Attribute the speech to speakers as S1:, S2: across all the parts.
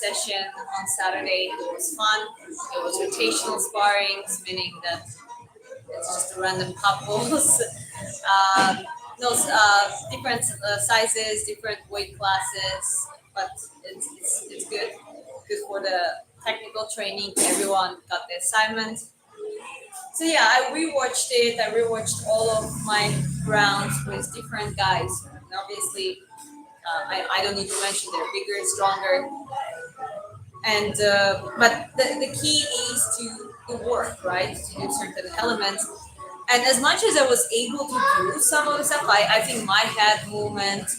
S1: session on Saturday. It was fun. It was rotational sparring, meaning that it's just random couples. um, those different sizes, different weight classes, but it's good. Good for the technical training. Everyone got the assignment. So yeah, I rewatched it. I rewatched all of my rounds with different guys. And obviously, I don't need to mention they're bigger, stronger, and but the key is to the work, right? To do certain elements. And as much as I was able to do some of the stuff, I think my head movement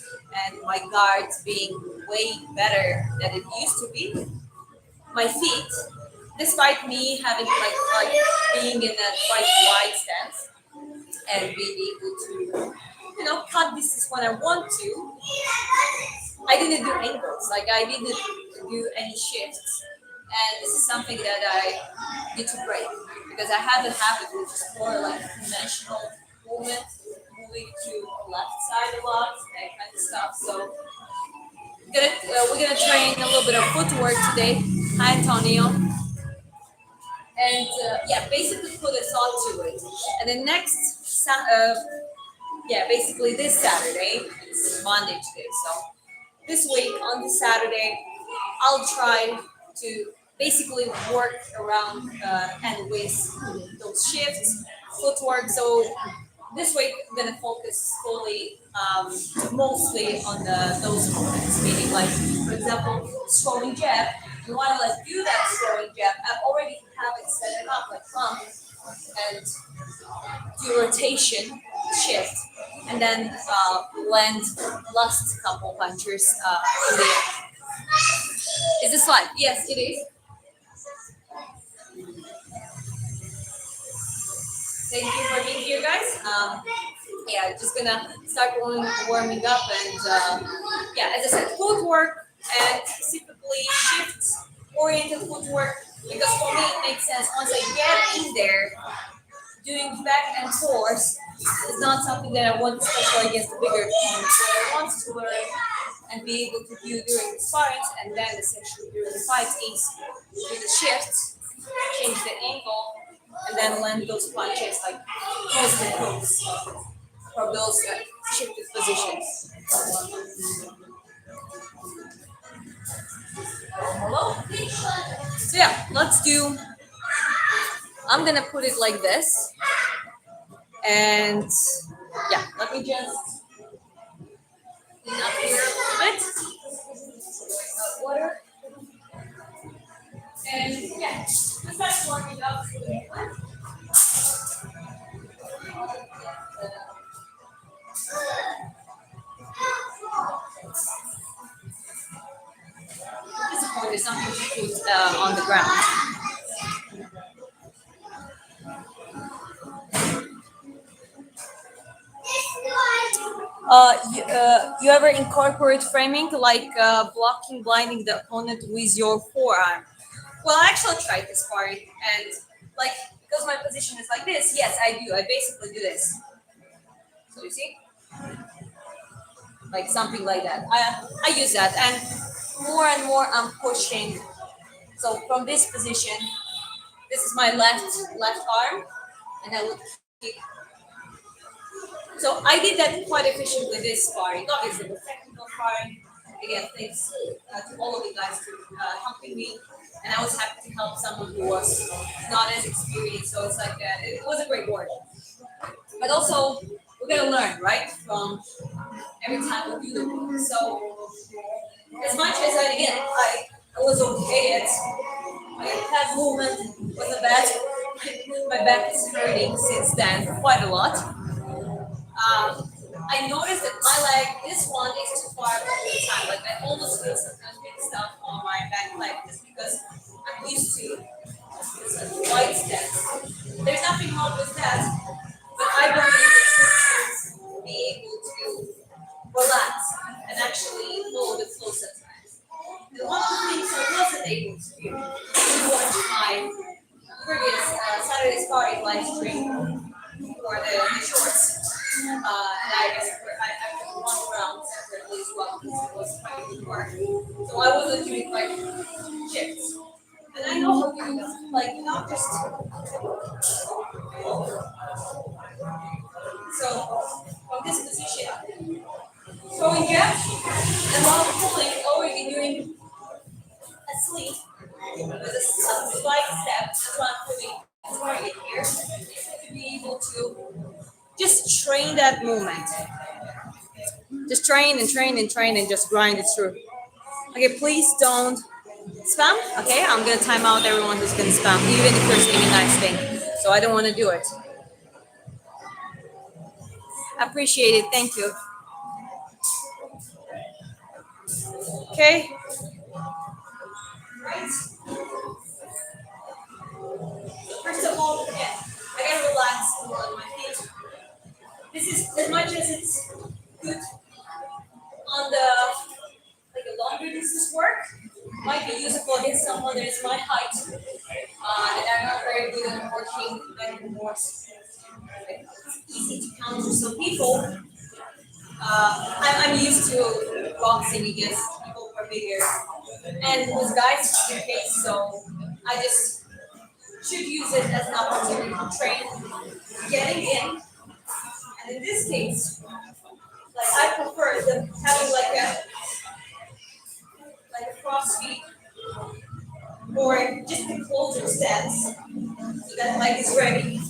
S1: and my guards being way better than it used to be. My feet, despite me having like being in a quite wide stance and being able to, cut distance when I want to, I didn't do angles. Like I didn't do any shifts. And this is something that I need to break because I have a habit which is more like conventional movement, moving to the left side a lot, that kind of stuff. So we're gonna train a little bit of footwork today. Hi Antonio. And yeah, basically put a thought to it. And then basically this Saturday, it's Monday today. So this week on this Saturday, I'll try to basically work around and with those shifts, footwork. So this week I'm gonna focus fully, mostly on those movements, meaning like, for example, throwing jab. You want to do that throwing jab. I already have it set it up like pump and do rotation, shift, and then land last couple punches in the air. Is this live? Yes, it is. Thank you for being here, guys. Yeah, just gonna start warming up, and yeah, as I said, footwork and specifically shifts oriented footwork, because for me it makes sense once I get in there. Doing back and forth is not something that I want, especially against the bigger opponents. What I want to learn and be able to do during the sparrings and then essentially during the fights is do the shifts, change the angle, and then land those punches like close the hooks from those shifted positions. Hello? So yeah, let's do. I'm gonna put it like this. And yeah, let me just clean up here a little bit. Water. And yeah, just start warming up. Disappointed something to put on the ground. You ever incorporate framing like blocking, blinding the opponent with your forearm? Well, I actually tried this part, and like because my position is like this, yes, I do. I basically do this. So you see, like something like that. I use that, and more I'm pushing. So from this position, this is my left arm, and I would keep. So I did that quite efficiently this sparring. Obviously, the technical sparring. Again, thanks to all of you guys for helping me. And I was happy to help someone who was not as experienced. So it's like, it was a great work. But also, we're going to learn, right? From every time we do the work. So as much as I was okay at my head movement was a bad. My back is hurting since then quite a lot. I noticed that my leg, this one is too far all the time. Like I almost feel sometimes big stuff on my back leg just because I'm used to this wide stance. There's nothing wrong with that, but I believe it's to be able to relax and actually follow the flow sometimes. And one of the things I wasn't able to do, if you watch my previous Saturday sparring live stream for the shorts. And I put one round separately as well because it was quite hard. So I wasn't doing like shifts. And I know how to do that. Like not just so from this position. Throwing jabs and while pulling already doing a sleep with a slight step. That's what I'm doing. That's why I get here to be able to just train that movement. Just train and train and train and just grind it through. Okay, please don't spam. Okay, I'm gonna time out everyone who's gonna spam, even if they're saying a nice thing. So I don't want to do it. Appreciate it. Thank you. Okay. Right. First of all, yeah, I gotta relax on my feet. This is as much as it's good on the like a longer distance work. Might be useful against someone that is my height and I'm not very good at working back and forth. It's easy to counter some people. I'm used to boxing against people who are bigger, and with guys it's the case. So I just should use it as an opportunity to train getting in. And in this case, like I prefer them having like a cross feet or just a closer stance so that leg is ready, you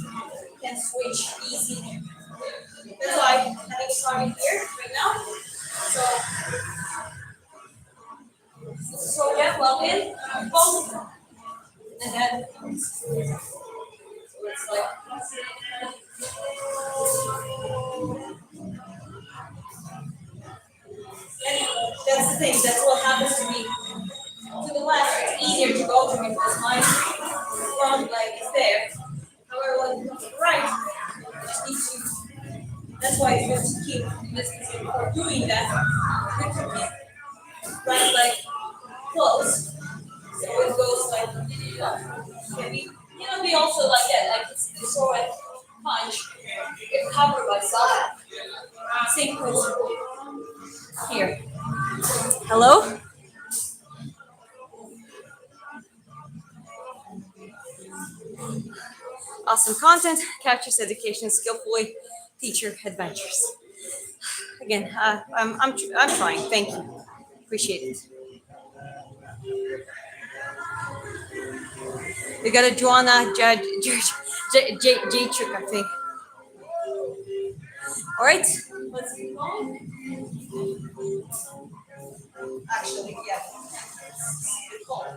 S1: can switch easy. That's why I'm having a target here right now. So yeah, well in, both, and then so it's like and that's the thing, that's what happens to me. To the left, it's easier to go to because my front leg is there. However, when it comes to the right, you just need to, that's why it's good to keep, in this case, before doing that, good to keep right leg close. So it goes like, can be, be also like that, like it's the sword punch, it's covered by side. Same principle here. Hello? Awesome content, captures education skillfully, teacher adventures. Again, I'm trying. Thank you. Appreciate it. We got a Joanna Judge J Trick, I think. All right. Let's keep going. Actually, yeah.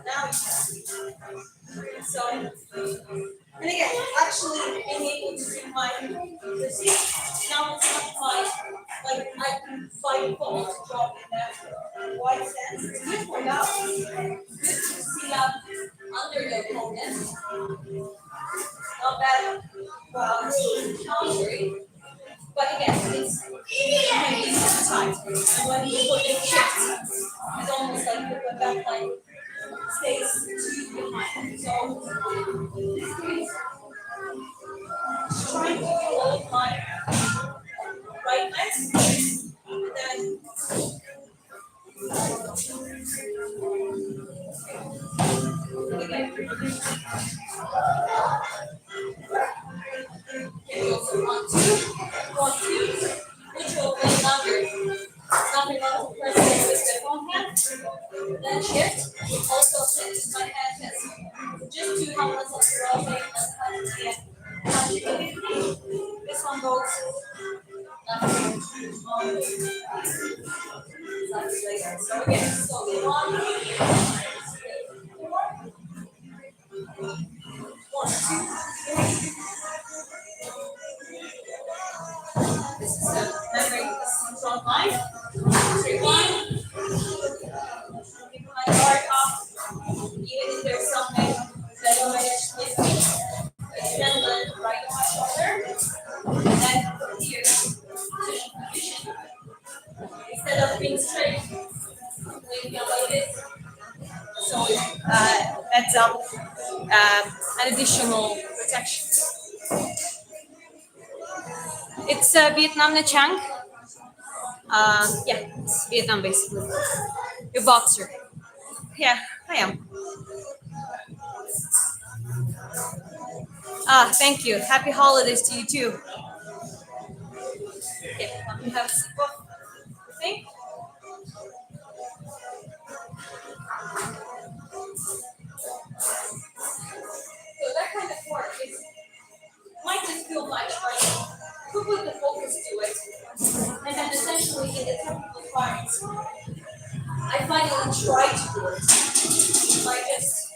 S1: Now we can. So, and again, actually being able to do my receipt, now it's not my, like I can fight ball to drop in that wide stance. It's good for now. Good to see up under the opponent. Not bad. Wow, countering. But again, it's time. And when you put it shifts, it's almost like the back line stays too behind. So in this case, trying to do all of my right legs, and then can you also one, two, which will be another. Nothing else to press with the phone hand. Then shift. Also set my hand has just two helmets of the rotate and this one goes so again, so one, two, three. This is the memory front line. Straight line. Keep my guard up. Even if there's something that you might actually extend the right on my shoulder. And then here. Position. Instead of being straight, laying down like this. So it adds up an additional protection. It's Vietnam Na Chang. Yeah, it's Vietnam basically. You're a boxer. Yeah, I am. Ah, thank you. Happy holidays to you too. Okay, let me have a sip of the thing. So that kind of work is might just feel much, but who put the focus to it? And then essentially in the technical parts, I finally try to do it by just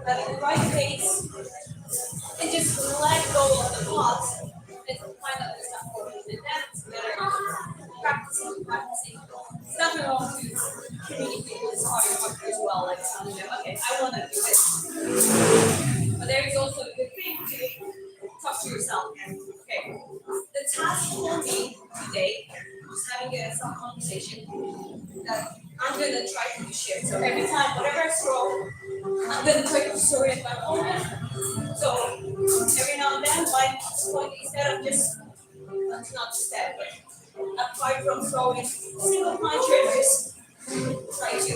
S1: having the right pace and just let go of the pause and find out the stuff for me. And that's better practicing, practicing. It's nothing wrong to communicate with hard work as well, like telling them, okay, I want to do this. But there is also a good thing to talk to yourself. Okay, the task for me today is having a self conversation that I'm gonna try to do shit. So every time, whatever I scroll, I'm gonna try to disorient my opponent. So every now and then, like instead of just not just that, but apart from throwing single punches, try to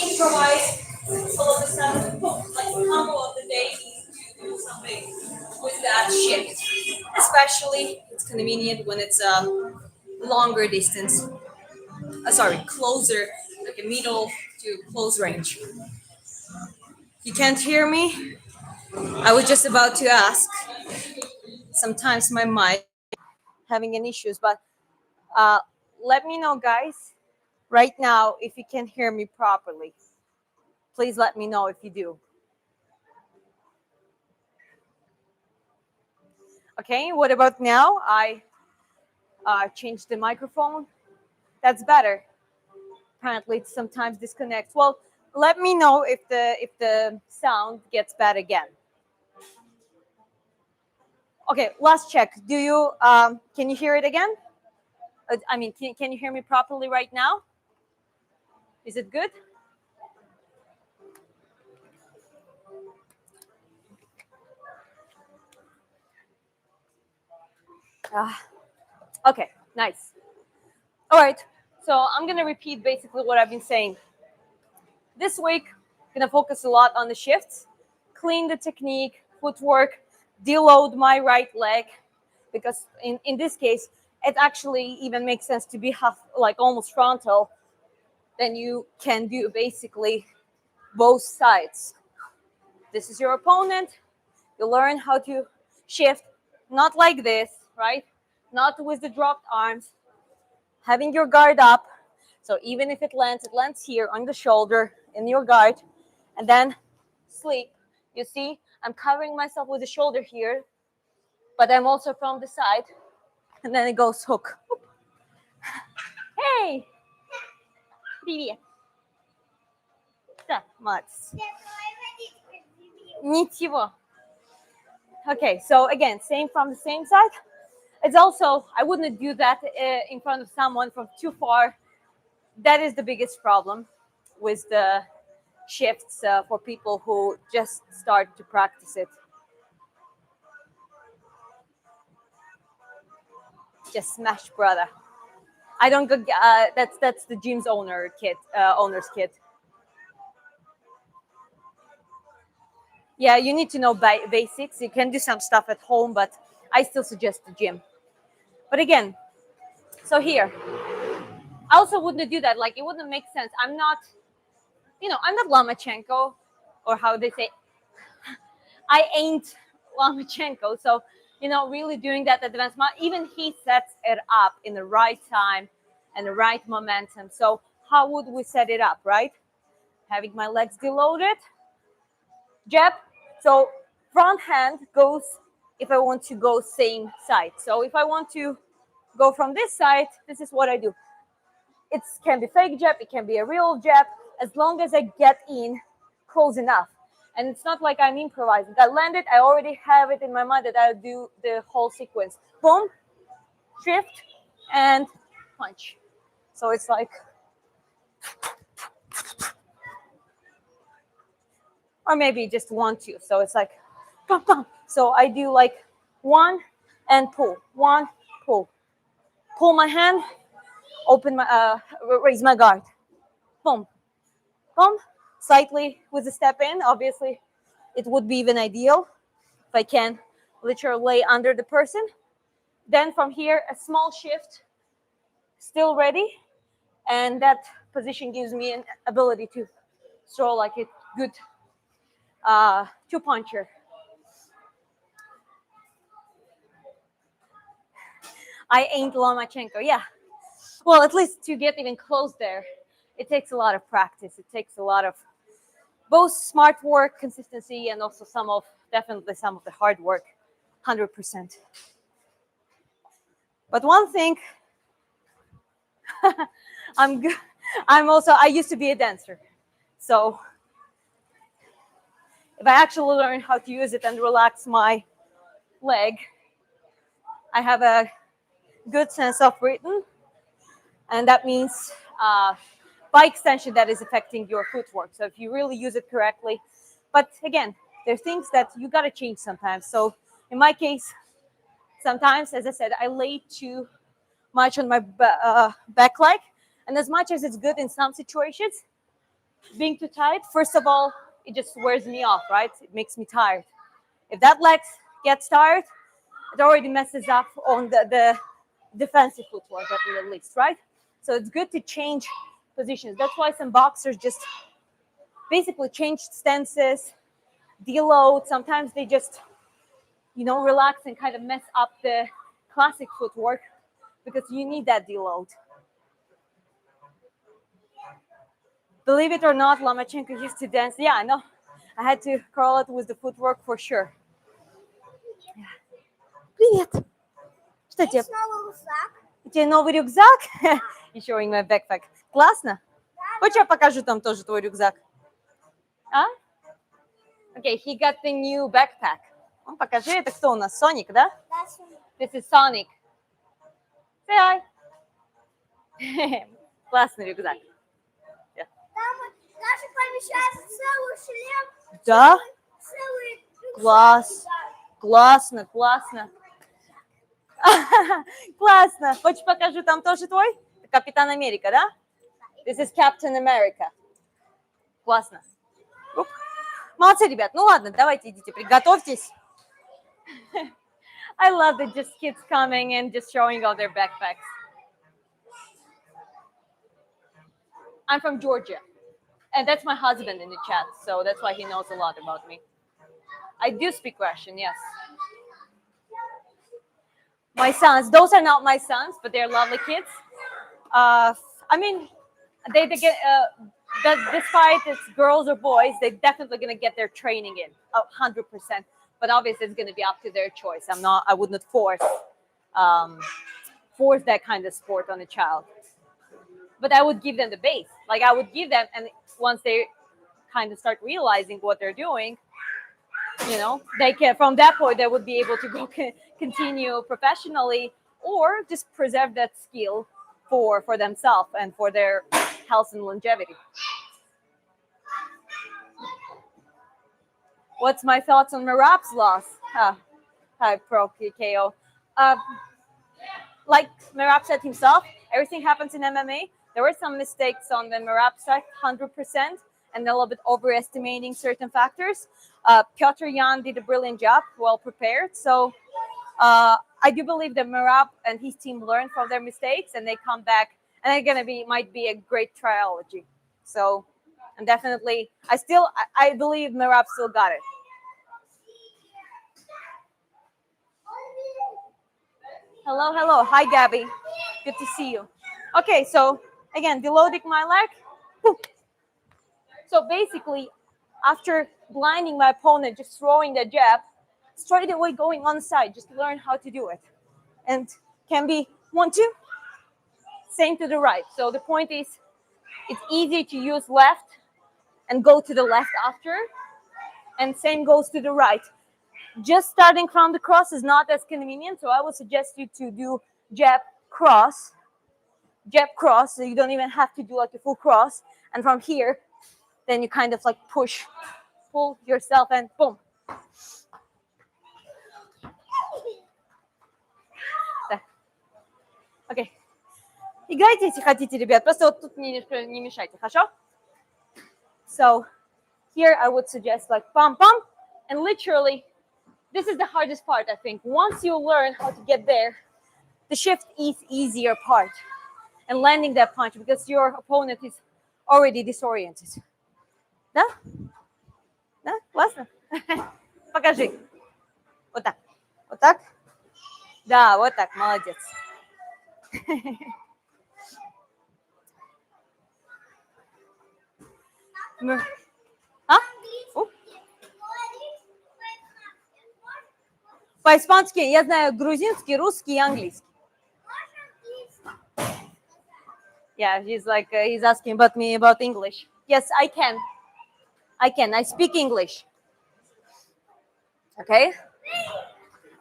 S1: improvise all of a sudden, like the combo of the day to do something with that shift. Especially, it's convenient when it's a longer distance. Sorry, closer, like a middle to close range. You can't hear me? I was just about to ask. Sometimes my mic having an issues, but uh, let me know, guys, right now if you can hear me properly. Please let me know if you do. Okay, what about now? I changed the microphone. That's better. Apparently, it sometimes disconnects. Well, let me know if the sound gets bad again. Okay, last check. Do you can you hear it again? I mean, can you hear me properly right now? Is it good? Ah, okay, nice. All right. So I'm gonna repeat basically what I've been saying. This week, I'm gonna focus a lot on the shifts, clean the technique, footwork, deload my right leg, because in this case, it actually even makes sense to be half, like almost frontal. Then you can do basically both sides. This is your opponent. You learn how to shift, not like this, right? Not with the dropped arms, having your guard up. So even if it lands here on the shoulder in your guard, and then sleep. You see, I'm covering myself with the shoulder here, but I'm also from the side, and then it goes hook. Hey, привет. Да, молодец. Ничего. Okay, so again, same from the same side. It's also, I wouldn't do that in front of someone from too far. That is the biggest problem with the shifts for people who just start to practice it. Just smash, brother. I don't go. That's the gym's owner's kid. Yeah, you need to know basics. You can do some stuff at home, but I still suggest the gym. But again, so here, I also wouldn't do that. Like, it wouldn't make sense. I'm not Lomachenko, or how they say, I ain't Lomachenko. So, really doing that advanced, even he sets it up in the right time and the right momentum. So, how would we set it up, right? Having my legs deloaded, jab. So, front hand goes if I want to go same side. So, if I want to go from this side, this is what I do. It can be fake jab, it can be a real jab, as long as I get in close enough. And it's not like I'm improvising. I landed, I already have it in my mind that I'll do the whole sequence. Boom, shift, and punch. So it's like, or maybe just 1, 2. So it's like, bum, bum. So I do like one and pull, one, pull.
S2: pull my hand, open my, raise my guard. Boom, boom, slightly with a step in. Obviously, it would be even ideal if I can literally lay under the person. Then from here, a small shift, still ready. And that position gives me an ability to throw like a good two-puncher. I ain't Lomachenko, yeah. Well, at least to get even close there, it takes a lot of practice. It takes a lot of both smart work, consistency, and also definitely some of the hard work, 100%. But one thing, I'm good. I used to be a dancer. So if I actually learn how to use it and relax my leg, I have a good sense of rhythm. And that means by extension, that is affecting your footwork. So if you really use it correctly, but again, there's things that you got to change sometimes. So in my case, sometimes, as I said, I lay too much on my back leg. And as much as it's good in some situations, being too tight, first of all, it just wears me off, right? It makes me tired. If that leg gets tired, it already messes up on the defensive footwork at least, right? So it's good to change positions. That's why some boxers just basically change stances, deload. Sometimes they just, relax and kind of mess up the classic footwork because you need that deload. Believe it or not, Lomachenko used to dance. Yeah, I know. I had to curl it with the footwork for sure. Привет. Что тебе? У тебя новый рюкзак? You're showing my backpack. Классно? Хочешь, я покажу там тоже твой рюкзак? А? Okay, he got the new backpack. Покажи, это кто у нас? Sonic, да? This is Sonic. Say hi. Классный рюкзак.
S3: Там даже помещается целый шлем.
S2: Да?
S3: Целый
S2: Класс. Классно, классно. Классно. Хочешь, покажу там тоже твой? Капитан Америка, да? This is Captain America. Классно. Молодцы, ребят. Ну ладно, давайте идите, приготовьтесь. I love that just kids coming and just showing all their backpacks. I'm from Georgia. And that's my husband in the chat, so that's why he knows a lot about me. I do speak Russian, yes. My sons, those are not my sons, but they're lovely kids. They get, despite it's girls or boys, they're definitely going to get their training in, 100%. But obviously, it's going to be up to their choice. I would not force that kind of sport on a child. But I would give them the base. Like I would give them, and once they kind of start realizing what they're doing, they can, from that point, they would be able to go continue professionally or just preserve that skill for themselves and for their health and longevity. What's my thoughts on Merab's loss? Hi, Pro KO. Like Merab said himself, everything happens in MMA. There were some mistakes on the Merab side, 100%, and a little bit overestimating certain factors. Piotr Jan did a brilliant job, well prepared. So I do believe that Merab and his team learn from their mistakes and they come back, and they're might be a great trilogy. So, and definitely, I believe Merab still got it. Hello, hello. Hi, Gabby. Good to see you. Okay, so again, deloading my leg. So basically, after blinding my opponent, just throwing the jab, straight away going on side, just learn how to do it. And can be 1, 2, same to the right. So the point is, it's easy to use left and go to the left after, and same goes to the right. Just starting from the cross is not as convenient, so I would suggest you to do jab, cross, so you don't even have to do like a full cross. And from here, then you kind of like pull yourself and boom. Окей. Играйте, если хотите, ребят. Просто вот тут мне не мешайте, хорошо? So here I would suggest like pump, pump, and literally, this is the hardest part, I think. Once you learn how to get there, the shift is easier part. And landing that punch because your opponent is already disoriented. Да? Да? Классно? Покажи. Вот так. Вот так. Да, вот так. Молодец. А? По-испански я знаю грузинский, русский и английский. Yeah, he's asking about me about English. Yes, I can. I speak English. Okay.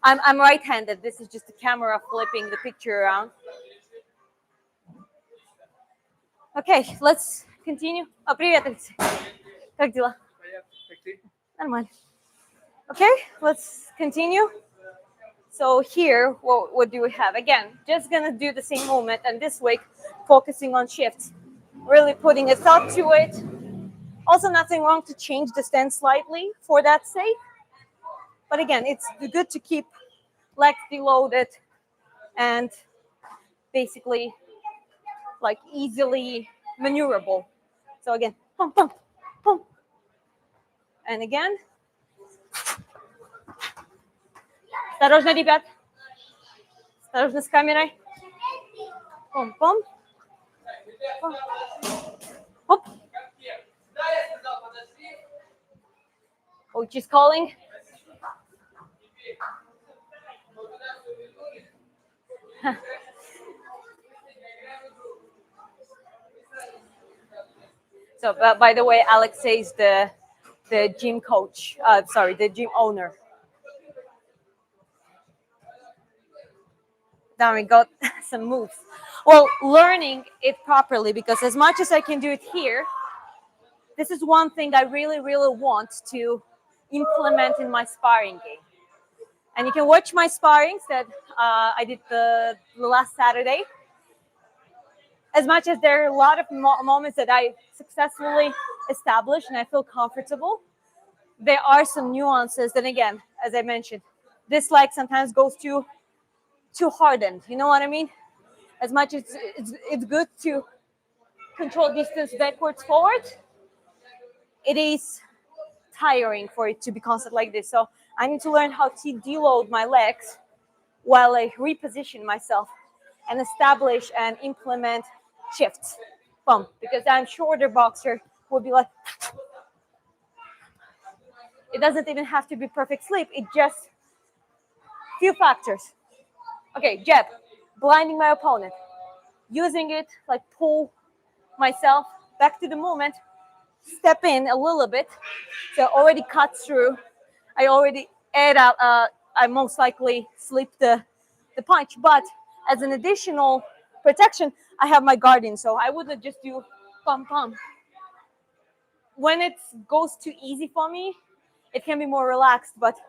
S2: I'm right-handed. This is just the camera flipping the picture around. Okay, let's continue. Привет, Алексей. Как дела? Нормально. Okay, let's continue. So here, what do we have? Again, just gonna do the same movement, and this week, focusing on shifts, really putting a thought to it. Also, nothing wrong to change the stance slightly for that sake. But again, it's good to keep legs deloaded and basically like easily maneuverable. So again, pump, pump, pump. And again. Осторожно, ребят. Осторожно с камерой. Пом-пом. Оп. Coach is calling. So, by the way, Alexei is the gym coach. The gym owner. Now we got some moves. Well, learning it properly, because as much as I can do it here, this is one thing I really, really want to implement in my sparring game. And you can watch my sparrings that I did the last Saturday. As much as there are a lot of moments that I successfully established and I feel comfortable, there are some nuances that, again, as I mentioned, this leg sometimes goes too hardened. You know what I mean? As much as it's good to control distance backwards, forward, it is tiring for it to be constant like this. So I need to learn how to deload my legs while I reposition myself and establish and implement shifts. Boom. Because I'm shorter boxer will be like, it doesn't even have to be perfect sleep. It just few factors. Okay, jab, blinding my opponent, using it like pull myself back to the movement, step in a little bit. So already cut through. I already add out. I most likely slip the punch, but as an additional protection, I have my guard in. So I wouldn't just do pump pump. When it goes too easy for me, it can be more relaxed. But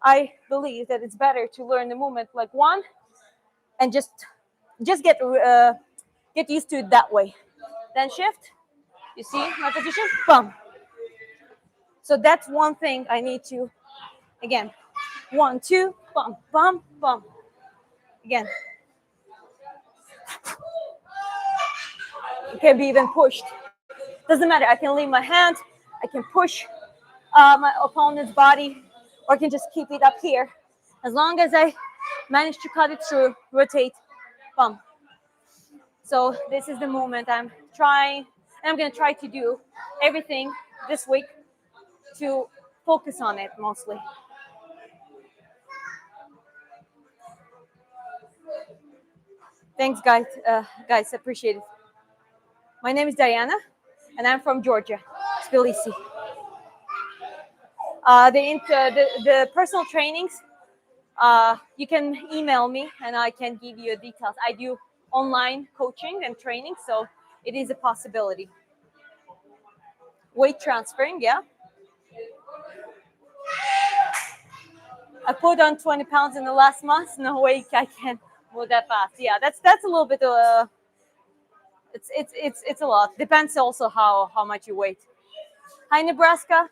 S2: I believe that it's better to learn the movement like one, and just get used to it that way. Then shift. You see my position? Bum. So that's one thing I need to, again, 1, 2, bum, bum, bum. Again. It can be even pushed. Doesn't matter. I can leave my hand. I can push my opponent's body, or I can just keep it up here. As long as I manage to cut it through, rotate, bum. So this is the movement I'm trying, and I'm going to try to do everything this week to focus on it mostly. Thanks, guys. Guys, appreciate it. My name is Diana, and I'm from Georgia, Tbilisi. The personal trainings, you can email me, and I can give you details. I do online coaching and training, so it is a possibility. Weight transferring, yeah. I put on 20 pounds in the last month. No way I can move that fast. Yeah, that's a little bit. It's a lot. Depends also how much you weight. Hi, Nebraska.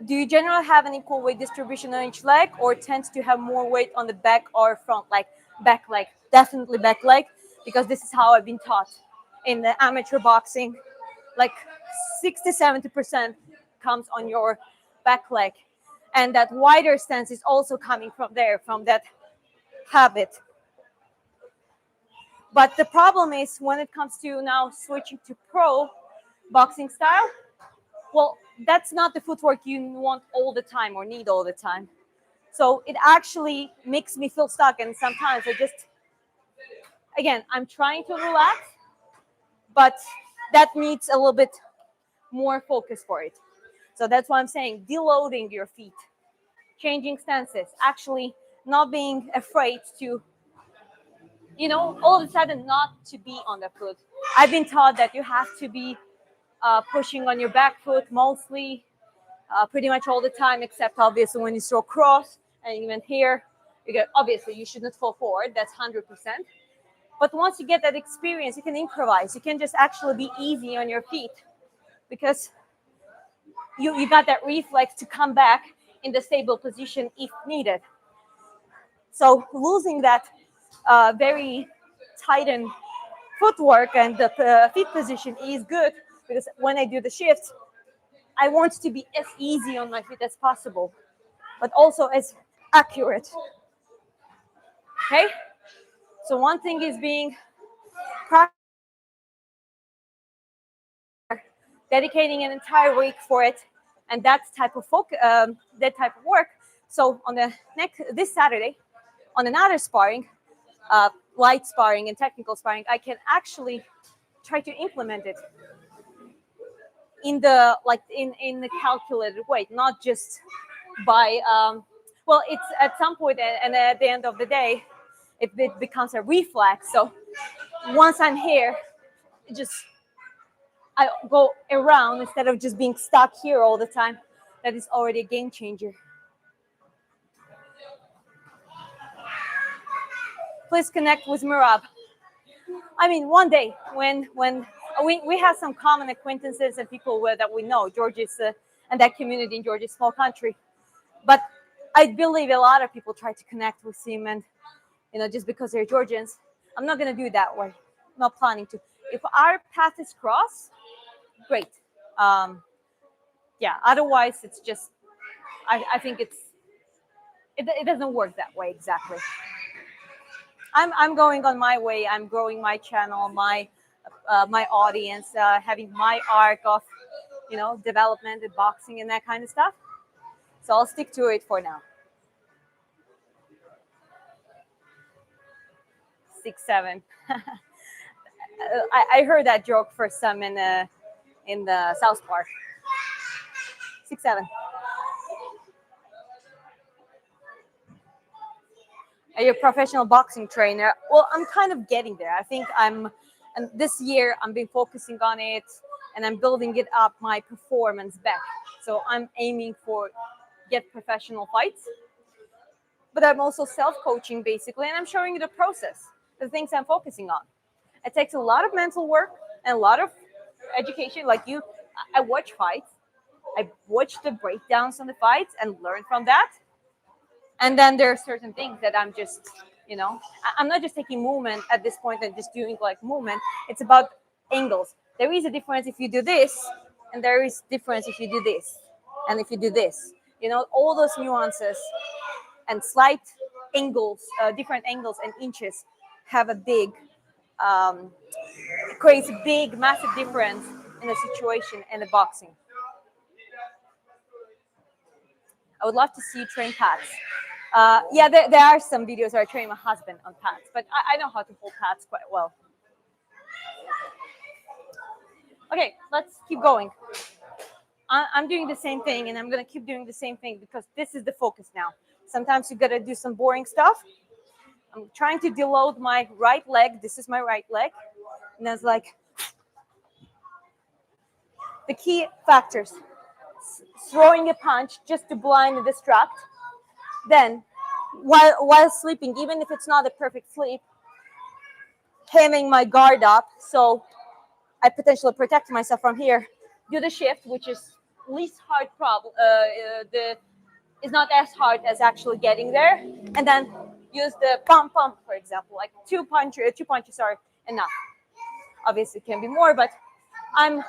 S2: Do you generally have an equal weight distribution on each leg, or tend to have more weight on the back or front leg? Back leg, definitely back leg, because this is how I've been taught in the amateur boxing. Like 60-70% comes on your back leg, and that wider stance is also coming from there, from that habit. But the problem is when it comes to now switching to pro boxing style, well, that's not the footwork you want all the time or need all the time. So it actually makes me feel stuck. And sometimes I just, again, I'm trying to relax, but that needs a little bit more focus for it. So that's why I'm saying deloading your feet, changing stances, actually not being afraid to, all of a sudden not to be on the foot. I've been taught that you have to be pushing on your back foot mostly, pretty much all the time, except obviously when you throw cross, and even here, obviously you shouldn't fall forward. That's 100%. But once you get that experience, you can improvise. You can just actually be easy on your feet because you got that reflex to come back in the stable position if needed. So losing that very tightened footwork and the feet position is good because when I do the shifts, I want to be as easy on my feet as possible, but also as accurate. Okay? So one thing is being dedicating an entire week for it, and that type of work. So on this Saturday, on another sparring, light sparring and technical sparring, I can actually try to implement it in the calculated way, not just by well, it's at some point and at the end of the day, it becomes a reflex. So once I'm here, I go around instead of just being stuck here all the time. That is already a game changer. Please connect with Mirab. I mean, one day when we have some common acquaintances and people that we know, Georgia's and that community in Georgia's small country. But I believe a lot of people try to connect with him, and just because they're Georgians, I'm not gonna do it that way. I'm not planning to. If our path is crossed, great. Yeah. Otherwise, it's just I think it doesn't work that way exactly. I'm going on my way. I'm growing my channel, my audience, having my arc of development and boxing and that kind of stuff. So I'll stick to it for now. 6'7". I heard that joke first time in the South Park. 6'7". Are you a professional boxing trainer? Well, I'm kind of getting there. I think and this year I've been focusing on it, and I'm building it up, my performance back. So I'm aiming for get professional fights, but I'm also self-coaching basically, and I'm showing you the process, the things I'm focusing on. It takes a lot of mental work and a lot of education. I watch fights, I watch the breakdowns on the fights and learn from that. And then there are certain things that I'm just, I'm not just taking movement at this point and just doing like movement. It's about angles. There is a difference if you do this, and there is difference if you do this, and if you do this. All those nuances and slight angles, different angles and inches have a big, creates a big, massive difference in the situation and the boxing. I would love to see you train pads. Yeah, there are some videos where I train my husband on pads, but I know how to hold pads quite well. Okay, let's keep going. I'm doing the same thing, and I'm going to keep doing the same thing because this is the focus now. Sometimes you got to do some boring stuff. I'm trying to deload my right leg. This is my right leg. And that's like the key factors. Throwing a punch just to blind and distract. Then while sleeping, even if it's not a perfect sleep, having my guard up so I potentially protect myself from here. Do the shift, which is least hard problem. The is not as hard as actually getting there, and then use the pump pump, for example, like two punches are enough. Obviously, it can be more, but I'm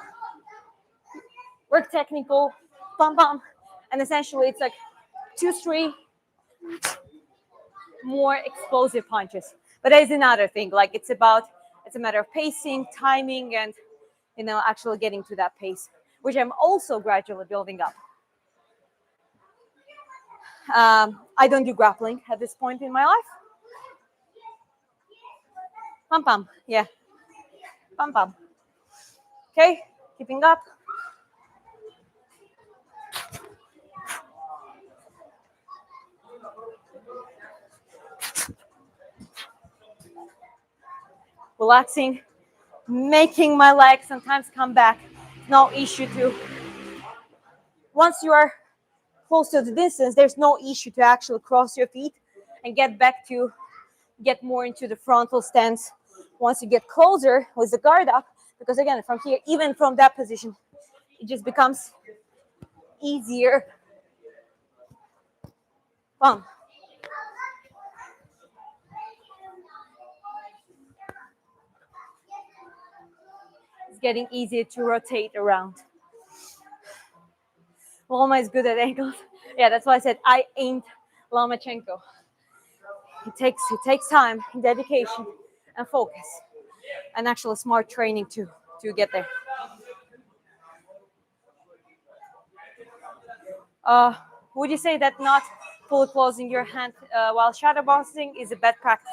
S2: work technical pump pump, and essentially it's like 2-3 more explosive punches. But that is another thing. Like it's a matter of pacing, timing, and actually getting to that pace, which I'm also gradually building up. I don't do grappling at this point in my life. Pam pam, yeah, pam pam. Okay, keeping up. Relaxing, making my legs sometimes come back. No issue to. Once you are close to the distance, there's no issue to actually cross your feet and get more into the frontal stance once you get closer with the guard up, because again, from here, even from that position, it just becomes easier. Boom. It's getting easier to rotate around. Loma is good at ankles. Yeah, that's why I said I ain't Lomachenko. It takes time, dedication, and focus, and actually smart training to get there. Would you say that not fully closing your hand while shadowboxing is a bad practice?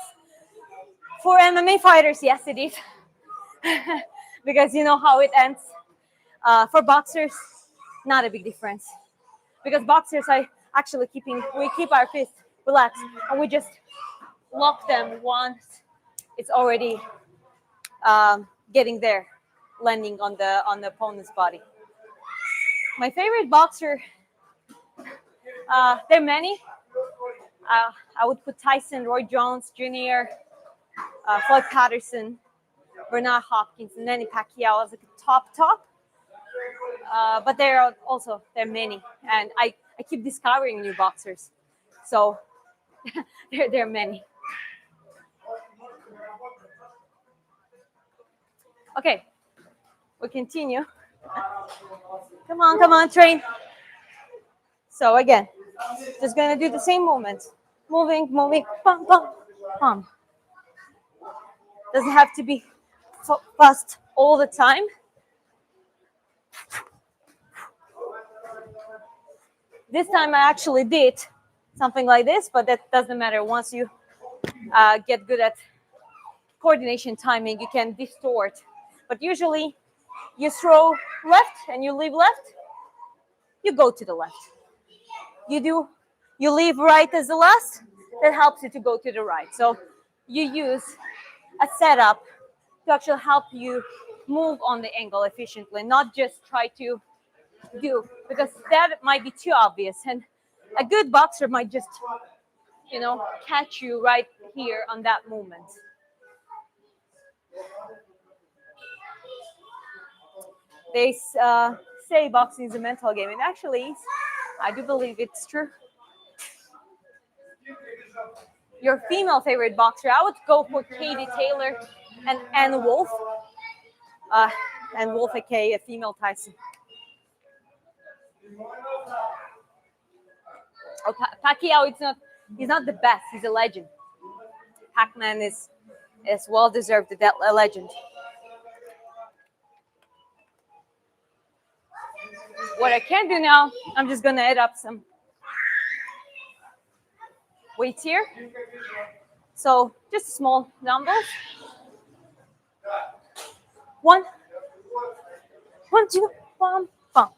S2: For MMA fighters, yes, it is, because you know how it ends. For boxers, not a big difference, because boxers are actually we keep our fists relaxed and we just lock them once it's already getting there, landing on the opponent's body. My favorite boxer, there are many. I would put Tyson, Roy Jones Jr., Floyd Patterson, Bernard Hopkins, and Manny Pacquiao as a top. But there are many, and I keep discovering new boxers. So there are many. Okay, we continue. Come on, train. So again, just gonna do the same movements. Moving, pump, pump, pump. Doesn't have to be fast all the time. This time I actually did something like this, but that doesn't matter. Once you get good at coordination timing, you can distort. But usually you throw left and you leave left, you go to the left. You leave right as the last, that helps you to go to the right. So you use a setup to actually help you move on the angle efficiently, not just try to do, because that might be too obvious. And a good boxer might just, catch you right here on that moment. They say boxing is a mental game. It actually is. I do believe it's true. Your female favorite boxer, I would go for Katie Taylor and Ann Wolfe. Ann Wolfe, aka a female Tyson. Pacquiao, he's not the best. He's a legend. Pac-Man is well deserved a legend. What I can do now, I'm just gonna add up some weights here. So just small dumbbells. 1, 2, bum, bum.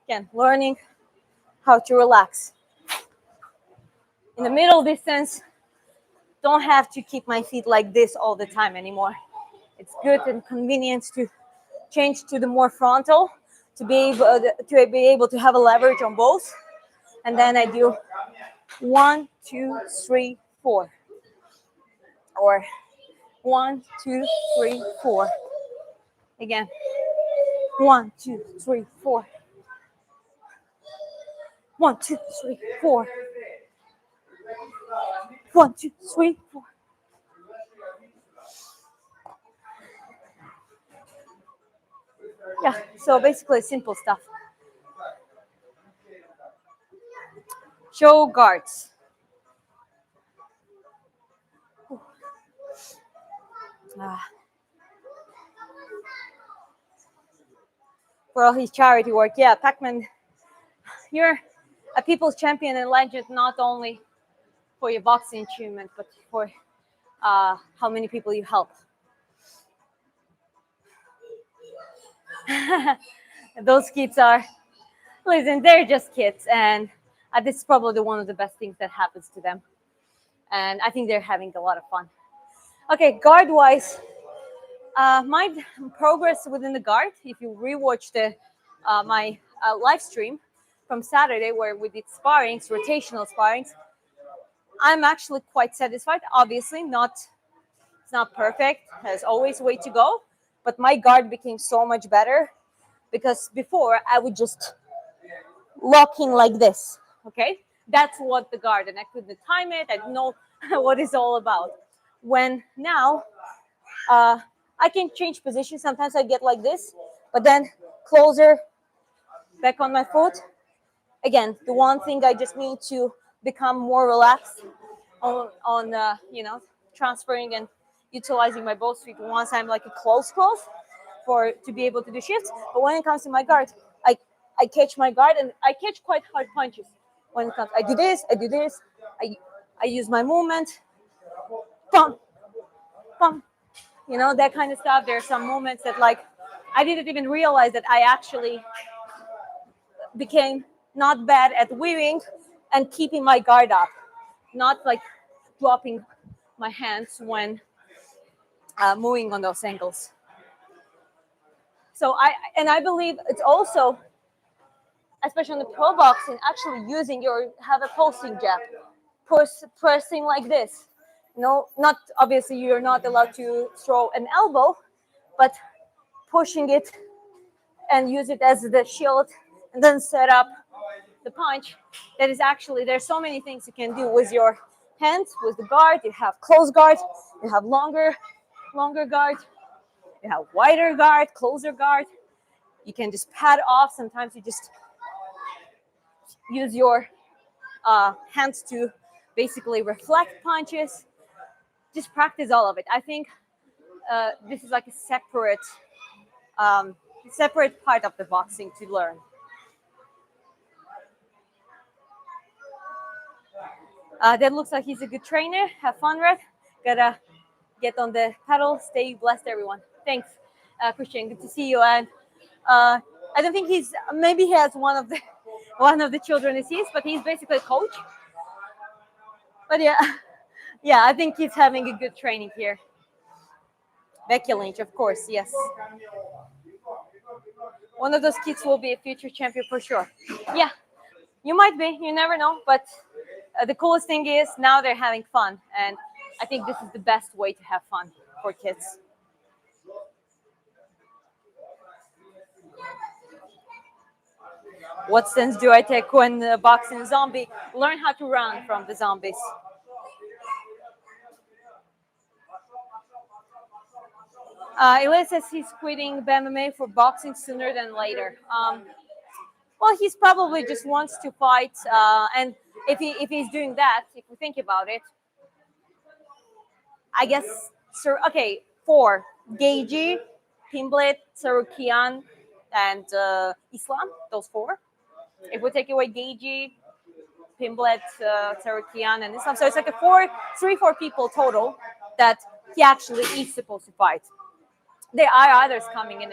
S2: Again, learning how to relax. In the middle distance, don't have to keep my feet like this all the time anymore. It's good and convenient to change to the more frontal, to be able to have a leverage on both. And then I do 1, 2, 3, 4, or 1, 2, 3, 4. Again, 1, 2, 3, 4. 1, 2, 3, 4. 1, 2, 3, 4. Yeah, so basically simple stuff. Show guards. For all his charity work, yeah, Pac-Man, you're a people's champion and legend, not only for your boxing achievement, but for how many people you help. Those kids are, listen, they're just kids, and this is probably one of the best things that happens to them. And I think they're having a lot of fun. Okay, guard-wise, my progress within the guard, if you rewatch my live stream from Saturday where we did sparrings, rotational sparrings, I'm actually quite satisfied. Obviously, it's not perfect. There's always a way to go, but my guard became so much better because before I would just locking like this. Okay, that's what the guard, and I couldn't time it. I didn't know what it's all about. When now I can change position. Sometimes I get like this, but then closer, back on my foot. Again, the one thing I just need to become more relaxed on transferring and utilizing my both feet once I'm like a close for to be able to do shifts. But when it comes to my guard, I catch my guard and I catch quite hard punches. When it comes, I do this, I use my movement, pump, pump, that kind of stuff. There are some moments that like I didn't even realize that I actually became not bad at weaving and keeping my guard up, not like dropping my hands when moving on those angles. So I believe it's also, especially in the pro boxing, actually using have a posting jab, pressing like this. Not obviously you're not allowed to throw an elbow, but pushing it and use it as the shield and then set up the punch. That is actually, there's so many things you can do with your hands, with the guard. You have close guard, you have longer guard, you have wider guard, closer guard. You can just pad off. Sometimes you just use your hands to basically reflect punches. Just practice all of it. I think this is like a separate part of the boxing to learn. That looks like he's a good trainer. Have fun, Red. Gotta get on the pedal. Stay blessed, everyone. Thanks, Christian. Good to see you. And I don't think maybe he has one of the children is his, but he's basically a coach. But yeah, yeah, I think he's having a good training here. Becky Lynch, of course, yes. One of those kids will be a future champion for sure. Yeah, you might be. You never know. But the coolest thing is now they're having fun. And I think this is the best way to have fun for kids. What stance do I take when boxing a zombie? Learn how to run from the zombies. Elias says he's quitting MMA for boxing sooner than later. Well, he's probably just wants to fight. And if he's doing that, if we think about it, I guess, okay, 4. Gagey, Pimblet, Sarukian, and Islam, those 4. If we take away Gagey, Pimblet, Sarukian, and Islam, so it's like a 4 people total that he actually is supposed to fight. There are others coming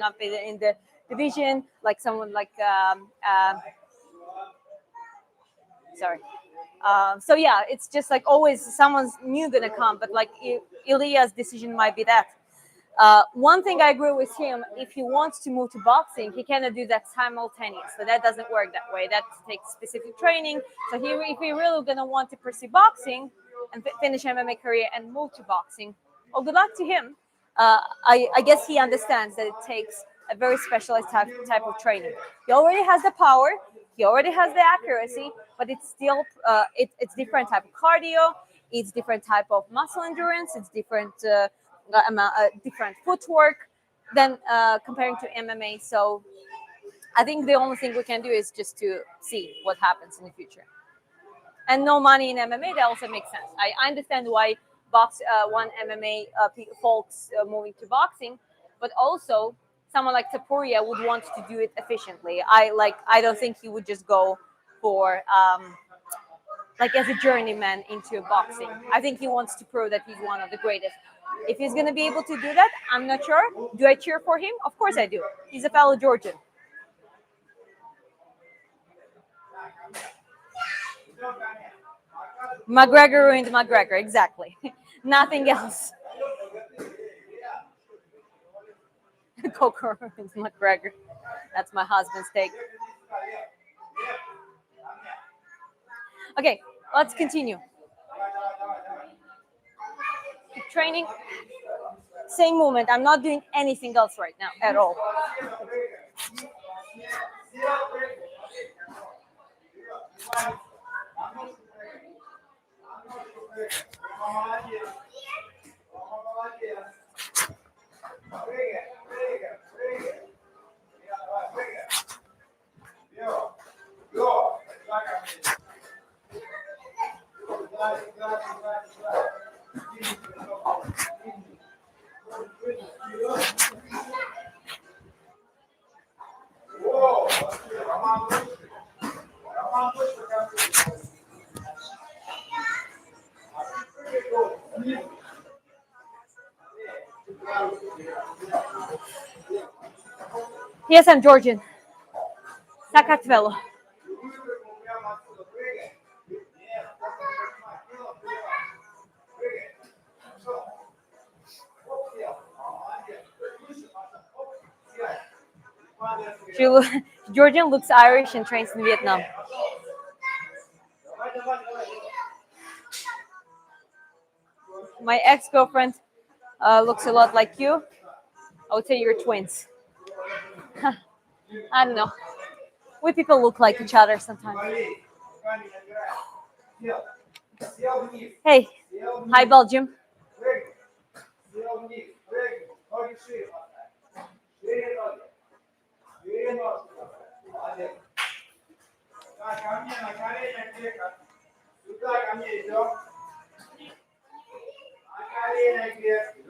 S2: up in the division, like someone like sorry. So yeah, it's just like always someone's new gonna come, but like Ilya's decision might be that. One thing I agree with him, if he wants to move to boxing, he cannot do that simultaneous. So that doesn't work that way. That takes specific training. So if he really gonna want to pursue boxing and finish MMA career and move to boxing, well, good luck to him. I guess he understands that it takes a very specialized type of training. He already has the power. He already has the accuracy, but it's still it's different type of cardio. It's different type of muscle endurance. It's different different footwork than comparing to MMA. So I think the only thing we can do is just to see what happens in the future. And no money in MMA, that also makes sense. I understand why one MMA folks moving to boxing, but also someone like Tapuria would want to do it efficiently. I don't think he would just go for like as a journeyman into boxing. I think he wants to prove that he's one of the greatest. If he's going to be able to do that, I'm not sure. Do I cheer for him? Of course I do. He's a fellow Georgian. McGregor ruined McGregor, exactly. Nothing else. Coco ruined McGregor. That's my husband's take. Okay, let's continue. Keep training. Same movement. I'm not doing anything else right now at all. Yes, I'm Georgian. Sakartvelo. Georgian looks Irish and trains in Vietnam. My ex-girlfriend looks a lot like you. I would say you're twins. I don't know. We people look like each other sometimes. Hey, hi Belgium.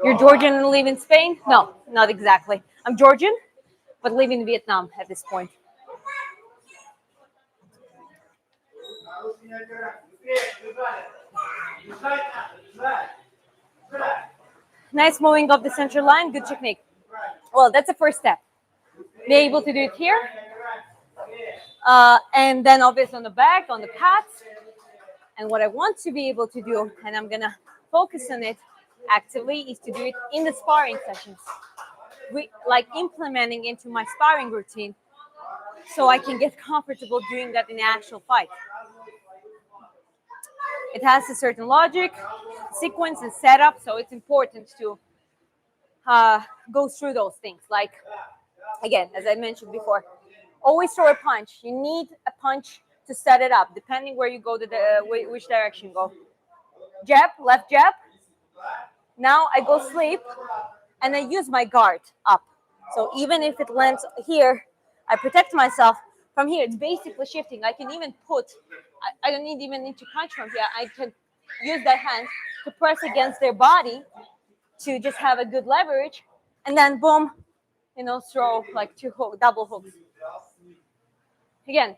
S2: You're Georgian and live in Spain? No, not exactly. I'm Georgian, but live in Vietnam at this point. Nice moving up the center line, good technique. Well, that's the first step. Be able to do it here. And then obviously on the back, on the pads. And what I want to be able to do, and I'm going to focus on it actively, is to do it in the sparring sessions. Like implementing into my sparring routine so I can get comfortable doing that in the actual fight. It has a certain logic, sequence, and setup, so it's important to go through those things. Like, again, as I mentioned before, always throw a punch. You need a punch to set it up, depending where you go, which direction you go. Jab, left jab. Now I go sleep, and I use my guard up. So even if it lands here, I protect myself from here. It's basically shifting. I can even I don't even need to punch from here. I can use that hand to press against their body to just have a good leverage, and then boom, throw like double hooks. Again,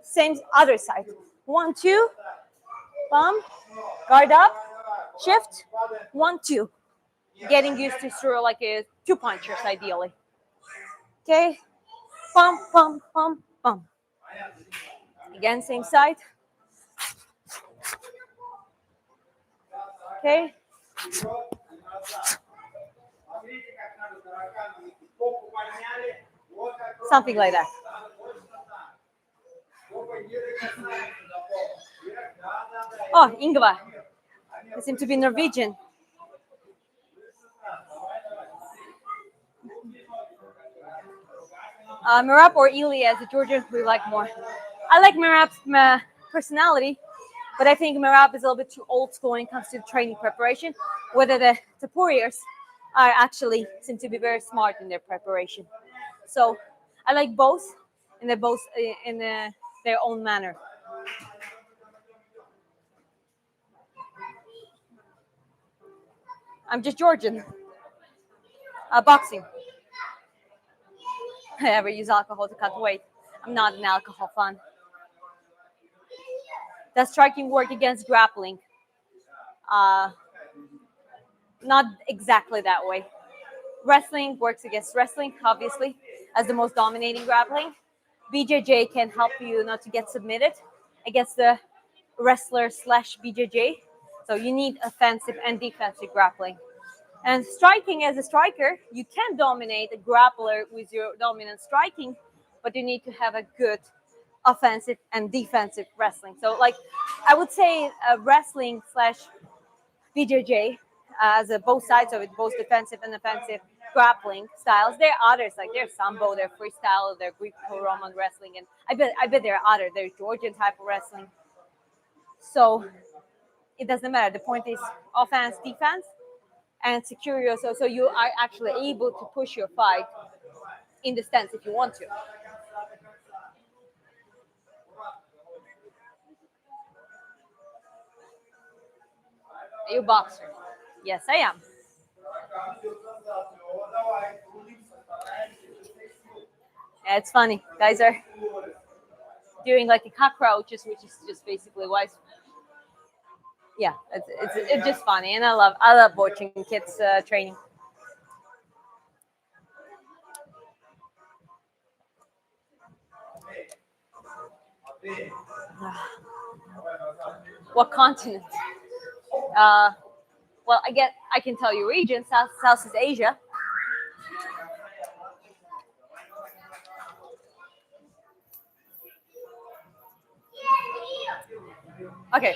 S2: same other side. 1, 2, bum, guard up, shift, 1, 2. Getting used to throw like a 2 punchers ideally. Okay, bum, bum, bum, bum. Again, same side. Okay. Something like that. Oh, Ingvar. They seem to be Norwegian. Merab or Ilya as a Georgian we like more. I like Merab's personality, but I think Merab is a little bit too old school when it comes to training preparation. Whether the Topuriers are actually seem to be very smart in their preparation. So I like both, and they're both in their own manner. I'm just Georgian. Boxing. I ever use alcohol to cut weight. I'm not an alcohol fan. Does striking work against grappling? Not exactly that way. Wrestling works against wrestling, obviously, as the most dominating grappling. BJJ can help you not to get submitted against the wrestler slash BJJ. So you need offensive and defensive grappling. And striking as a striker, you can dominate a grappler with your dominant striking, but you need to have a good offensive and defensive wrestling. So, like, I would say wrestling slash BJJ as both sides of it, both defensive and offensive grappling styles. There are others, like there's sambo, there's freestyle, there's Greco-Roman wrestling, and I bet there are others. There's Georgian type of wrestling. So it doesn't matter. The point is offense, defense, and secure yourself, so you are actually able to push your fight in the stance if you want to. Are you a boxer? Yes, I am. Yeah, it's funny. Guys are doing like a cockroaches, which is just basically why. Yeah, it's just funny, and I love watching kids training. What continent? Well, I can tell you region, Southeast Asia. Okay.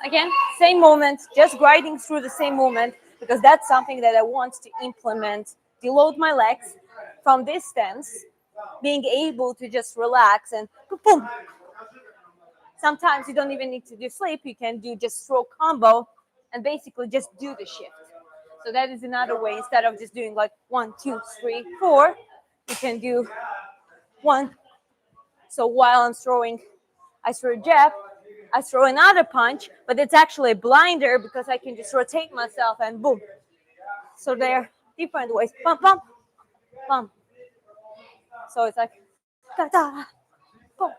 S2: Again, same movement, just grinding through the same movement, because that's something that I want to implement. Deload my legs from this stance, being able to just relax and boom. Sometimes you don't even need to do slip. You can do just throw combo and basically just do the shift. So that is another way. Instead of just doing like 1, 2, 3, 4, you can do 1. So while I'm throwing, I throw a jab, I throw another punch, but it's actually a blinder because I can just rotate myself and boom. So there are different ways. Bump, bump, bump. So it's like da da, boom.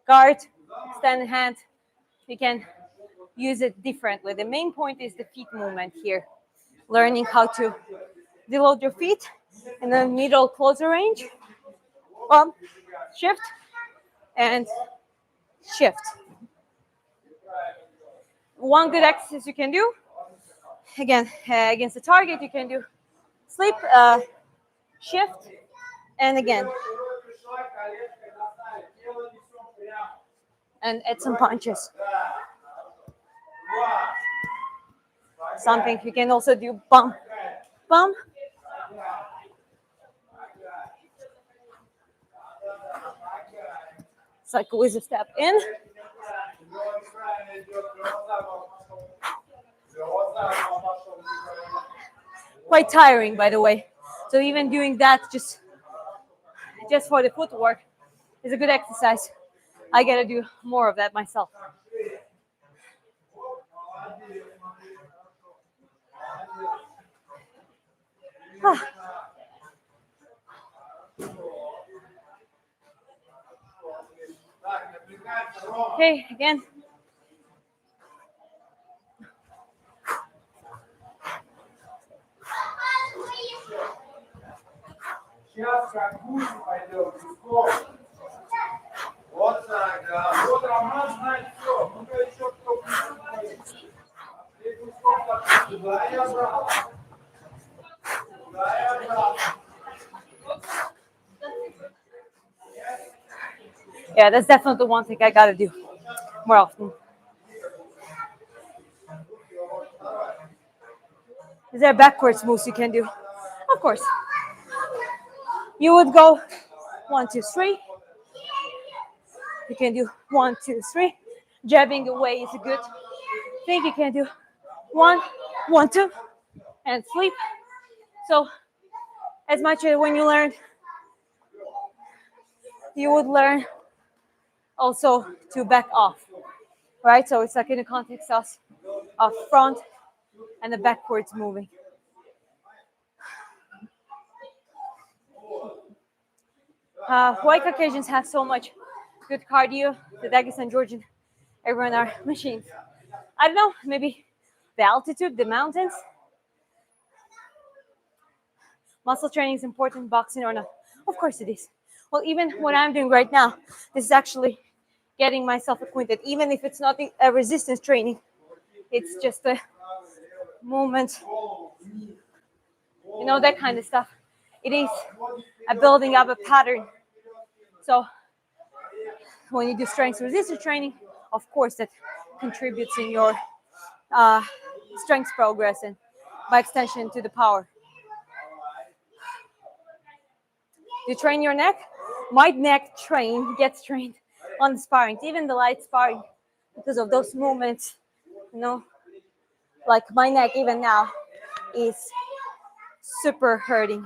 S2: Guard, stand hand. You can use it differently. The main point is the feet movement here. Learning how to deload your feet in the middle closer range. Bump, shift, and shift. One good exercise you can do, again, against the target, you can do slip, shift, and again. And add some punches. Something you can also do bump, bump. It's like with a step in. Quite tiring, by the way. So even doing that just for the footwork is a good exercise. I gotta do more of that myself. Okay, again.
S4: Сейчас как гусь пойдем, песком. Вот так, да. Вот Роман знает все. Ну-ка еще кто будет. И песком так туда и обратно. Туда и обратно.
S2: Yeah, that's definitely one thing I gotta do more often. Is there backwards moves you can do? Of course. You would go 1, 2, 3. You can do 1, 2, 3. Jabbing away is a good thing. You can do 1, 1, 2, and sleep. So, as much as when you learn, you would learn also to back off, right? So it's like in the context of front and the backwards moving. White Caucasians have so much good cardio. The Dagestan, Georgian, everyone are machines. I don't know, maybe the altitude, the mountains. Muscle training is important, boxing or not? Of course it is. Well, even what I'm doing right now, this is actually getting myself acquainted. Even if it's not a resistance training, it's just a movement, that kind of stuff. It is a building up a pattern. So when you do strength resistance training, of course that contributes in your strength progress and by extension to the power. You train your neck. My neck gets trained on the sparring, even the light sparring, because of those movements. Like my neck even now is super hurting.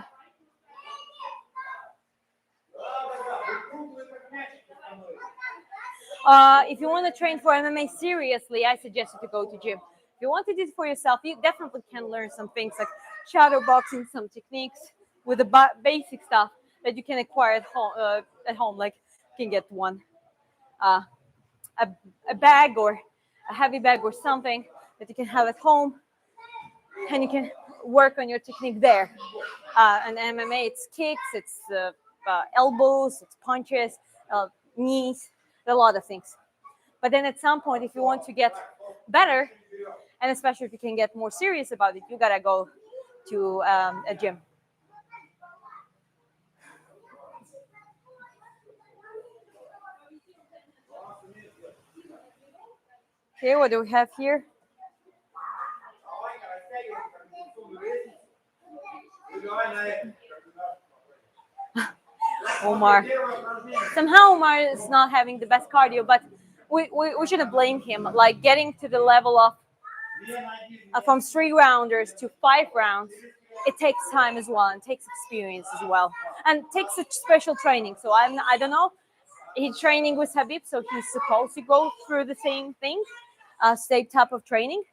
S2: If you want to train for MMA seriously, I suggest you to go to gym. If you want to do it for yourself, you definitely can learn some things like shadow boxing, some techniques with the basic stuff that you can acquire at home. Like you can get one, a bag or a heavy bag or something that you can have at home, and you can work on your technique there. And MMA, it's kicks, it's elbows, it's punches, knees, a lot of things. But then at some point, if you want to get better, and especially if you can get more serious about it, you gotta go to a gym. Okay, what do we have here? Omar. Somehow Omar is not having the best cardio, but we shouldn't blame him. Like getting to the level of from 3 rounders to 5 rounds, it takes time as well and takes experience as well and takes a special training. So I don't know. He's training with Habib, so he's supposed to go through the same thing, same type of training.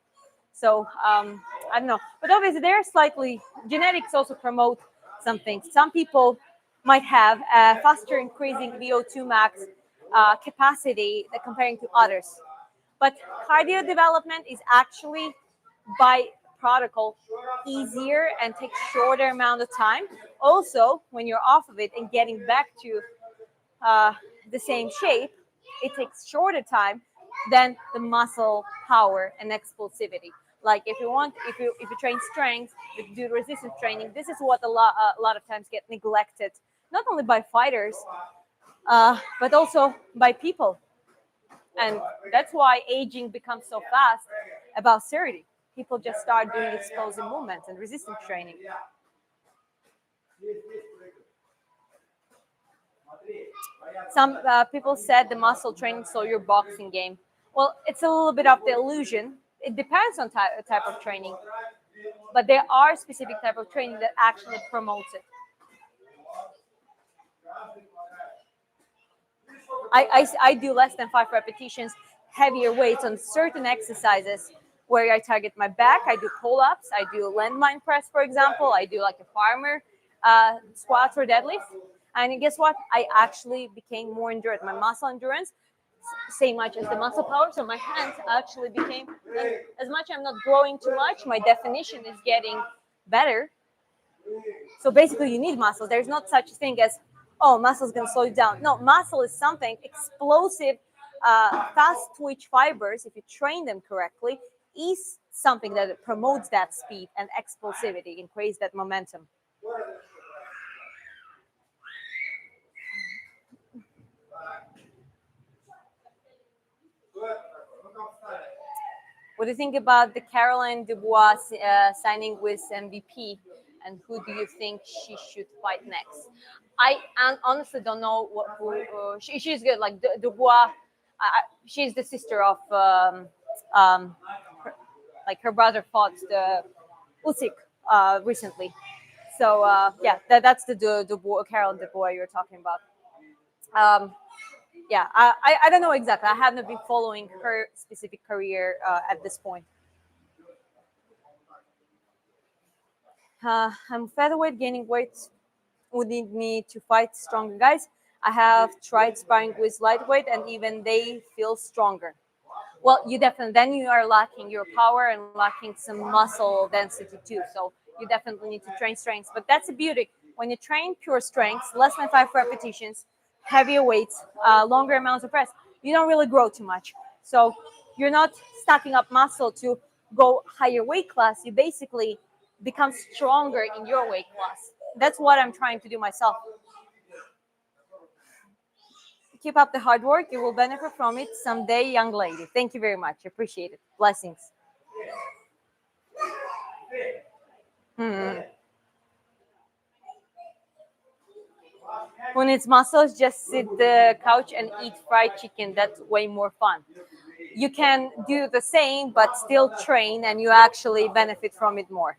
S2: So I don't know, but obviously they're slightly genetics also promote some things. Some people might have a faster increasing VO2 max capacity comparing to others, but cardio development is actually by protocol easier and takes shorter amount of time. Also, when you're off of it and getting back to the same shape, it takes shorter time than the muscle power and explosivity. Like if you train strength, if you do resistance training, this is what a lot of times get neglected, not only by fighters, but also by people. And that's why aging becomes so fast about 30. People just start doing explosive movements and resistance training. Some people said the muscle training stole your boxing game. Well, it's a little bit of the illusion. It depends on type of training, but there are specific type of training that actually promotes it. I do less than 5 repetitions, heavier weights on certain exercises where I target my back. I do pull-ups, I do landmine press, for example. I do like a farmer squats or deadlifts. And guess what? I actually became more endurance. My muscle endurance, same much as the muscle power. So my hands actually became, as much I'm not growing too much, my definition is getting better. So basically, you need muscle. There's not such a thing as, oh, muscle's going to slow you down. No, muscle is something explosive, fast twitch fibers, if you train them correctly, is something that promotes that speed and explosivity and creates that momentum. What do you think about the Caroline Dubois signing with MVP, and who do you think she should fight next? Honestly don't know she's good. Like Dubois, she's the sister of like her brother fought the Usyk recently. So yeah, that's the Dubois, Caroline Dubois you're talking about. Yeah, I don't know exactly. I haven't been following her specific career at this point. I'm featherweight, gaining weight would need me to fight stronger guys. I have tried sparring with lightweight, and even they feel stronger. Well, you definitely then you are lacking your power and lacking some muscle density too. So you definitely need to train strengths. But that's the beauty when you train pure strengths, less than 5 repetitions, heavier weights, longer amounts of press. You don't really grow too much. So you're not stacking up muscle to go higher weight class. You basically become stronger in your weight class. That's what I'm trying to do myself. Keep up the hard work. You will benefit from it someday, young lady. Thank you very much. Appreciate it. Blessings. Hmm. Who needs muscles? Just sit the couch and eat fried chicken. That's way more fun. You can do the same, but still train, and you actually benefit from it more.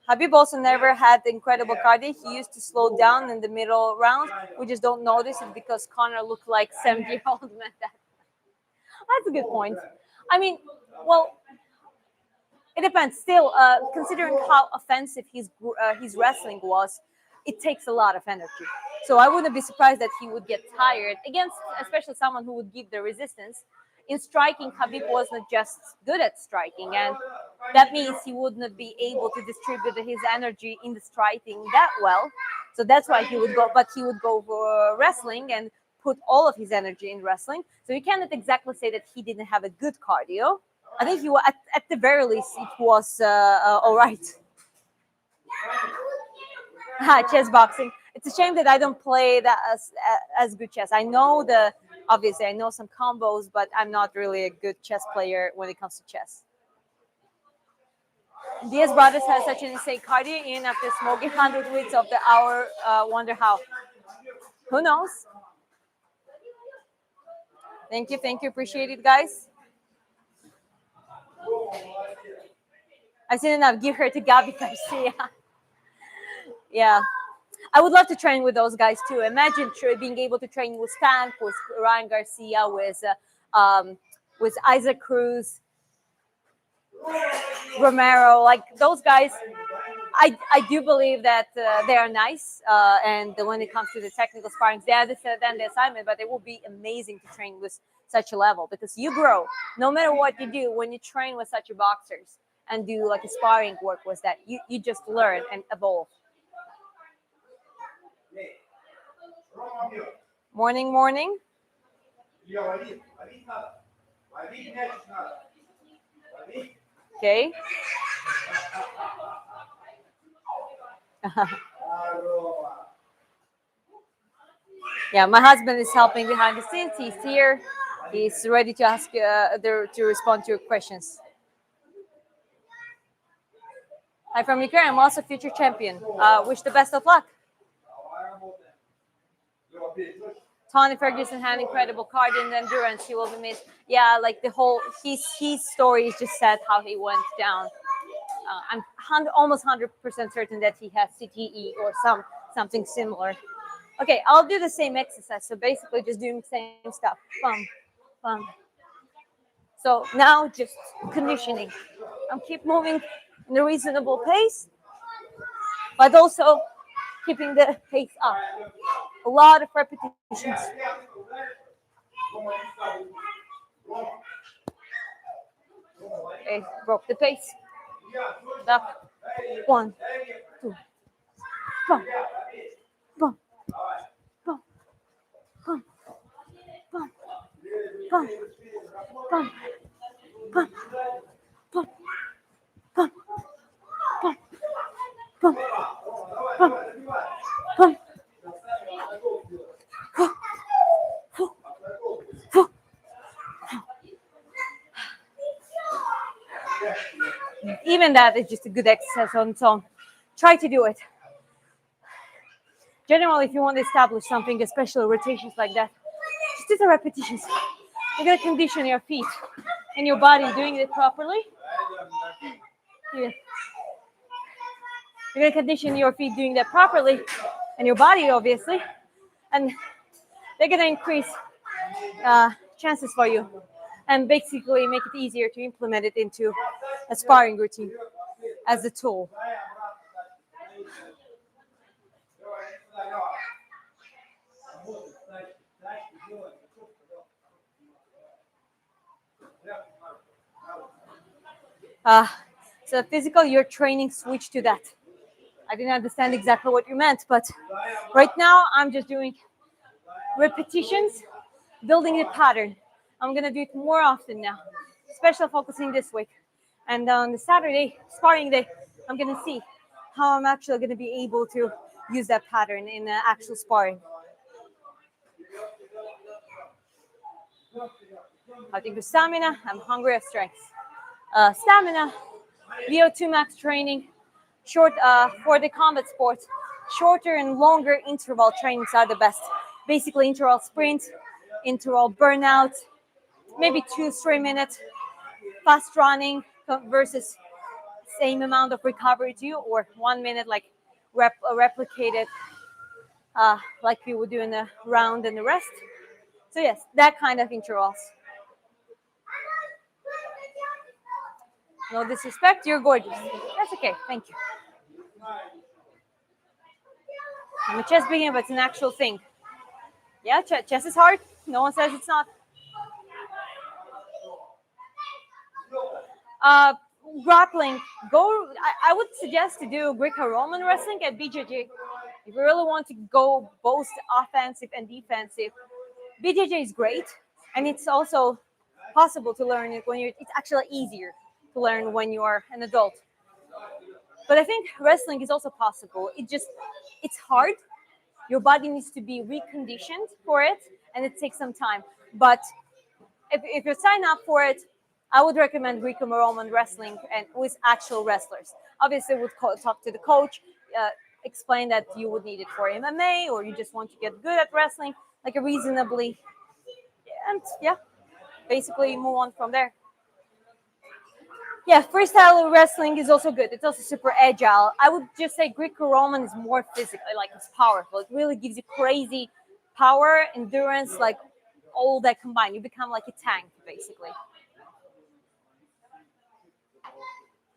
S2: Habib also never had incredible cardio. He used to slow down in the middle round. We just don't notice it because Connor looked like 70-year-old man. That's a good point. I mean, well, it depends. Still, considering how offensive his wrestling was, it takes a lot of energy. So I wouldn't be surprised that he would get tired against, especially someone who would give the resistance. In striking, Khabib wasn't just good at striking, and that means he would not be able to distribute his energy in the striking that well. So that's why he would go, but he would go for wrestling and put all of his energy in wrestling. So you cannot exactly say that he didn't have a good cardio. I think he was, at the very least, it was all right. Chess boxing. It's a shame that I don't play that as good chess. I know obviously I know some combos, but I'm not really a good chess player when it comes to chess. Diaz Brothers has such an insane cardio in after smoking 100 weeks of the hour. Wonder how. Who knows? Thank you. Appreciate it, guys. I've seen enough. Give her to Gabby Garcia. Yeah. I would love to train with those guys too. Imagine being able to train with Stan, with Ryan Garcia, with Isaac Cruz, Romero. Like those guys, I do believe that they are nice. And when it comes to the technical sparring, they understand the assignment, but it will be amazing to train with such a level because you grow no matter what you do when you train with such a boxers and do like a sparring work with that. You just learn and evolve. Morning. Okay. Yeah, my husband is helping behind the scenes. He's here. He's ready to ask to respond to your questions. Hi from Ukraine. I'm also future champion. Wish the best of luck. Tony Ferguson had incredible cardio and endurance. He will be missed. Yeah, like the whole his story is just sad how he went down. I'm almost 100% certain that he has CTE or something similar. Okay, I'll do the same exercise. So basically, just doing the same stuff. Bum. So now just conditioning. I'm keep moving in a reasonable pace, but also keeping the pace up. A lot of repetitions. Okay, broke the pace. Duck. 1, 2. Bump. Bump. Bump. Bump. Bump. Bump. Bump. Bump. Bump. Bump. Bump. Bump. Bump. Bump. Even that is just a good exercise on its own. Try to do it. Generally, if you want to establish something, especially rotations like that, just do the repetitions. You're gonna condition your feet and your body doing it properly. Yeah. You're gonna condition your feet doing that properly, and your body obviously, and they're gonna increase chances for you, and basically make it easier to implement it into a sparring routine as a tool. So physical, your training switch to that. I didn't understand exactly what you meant, but right now I'm just doing repetitions, building the pattern. I'm gonna do it more often now, special focusing this week. And on the Saturday, sparring day, I'm gonna see how I'm actually gonna be able to use that pattern in actual sparring. I think with stamina, I'm hungry of strength. Stamina, VO2 max training, short for the combat sports, shorter and longer interval trainings are the best. Basically, interval sprint, interval burnout, maybe 2-3 minutes, fast running versus same amount of recovery too, or 1 minute like replicated like we would do in a round and the rest. So yes, that kind of intervals. No disrespect, you're gorgeous. That's okay, thank you. I'm a chess beginner, but it's an actual thing. Yeah, chess is hard. No one says it's not. Grappling, I would suggest to do Greco-Roman wrestling at BJJ. If you really want to go both offensive and defensive, BJJ is great, and it's also possible to learn it when it's actually easier to learn when you are an adult. But I think wrestling is also possible. It's hard. Your body needs to be reconditioned for it, and it takes some time. But if you sign up for it, I would recommend Greco-Roman wrestling and with actual wrestlers. Obviously, would talk to the coach, explain that you would need it for MMA, or you just want to get good at wrestling, like a reasonably, and yeah, basically move on from there. Yeah, freestyle wrestling is also good. It's also super agile. I would just say Greco-Roman is more physical, like it's powerful. It really gives you crazy power, endurance, like all that combined. You become like a tank, basically.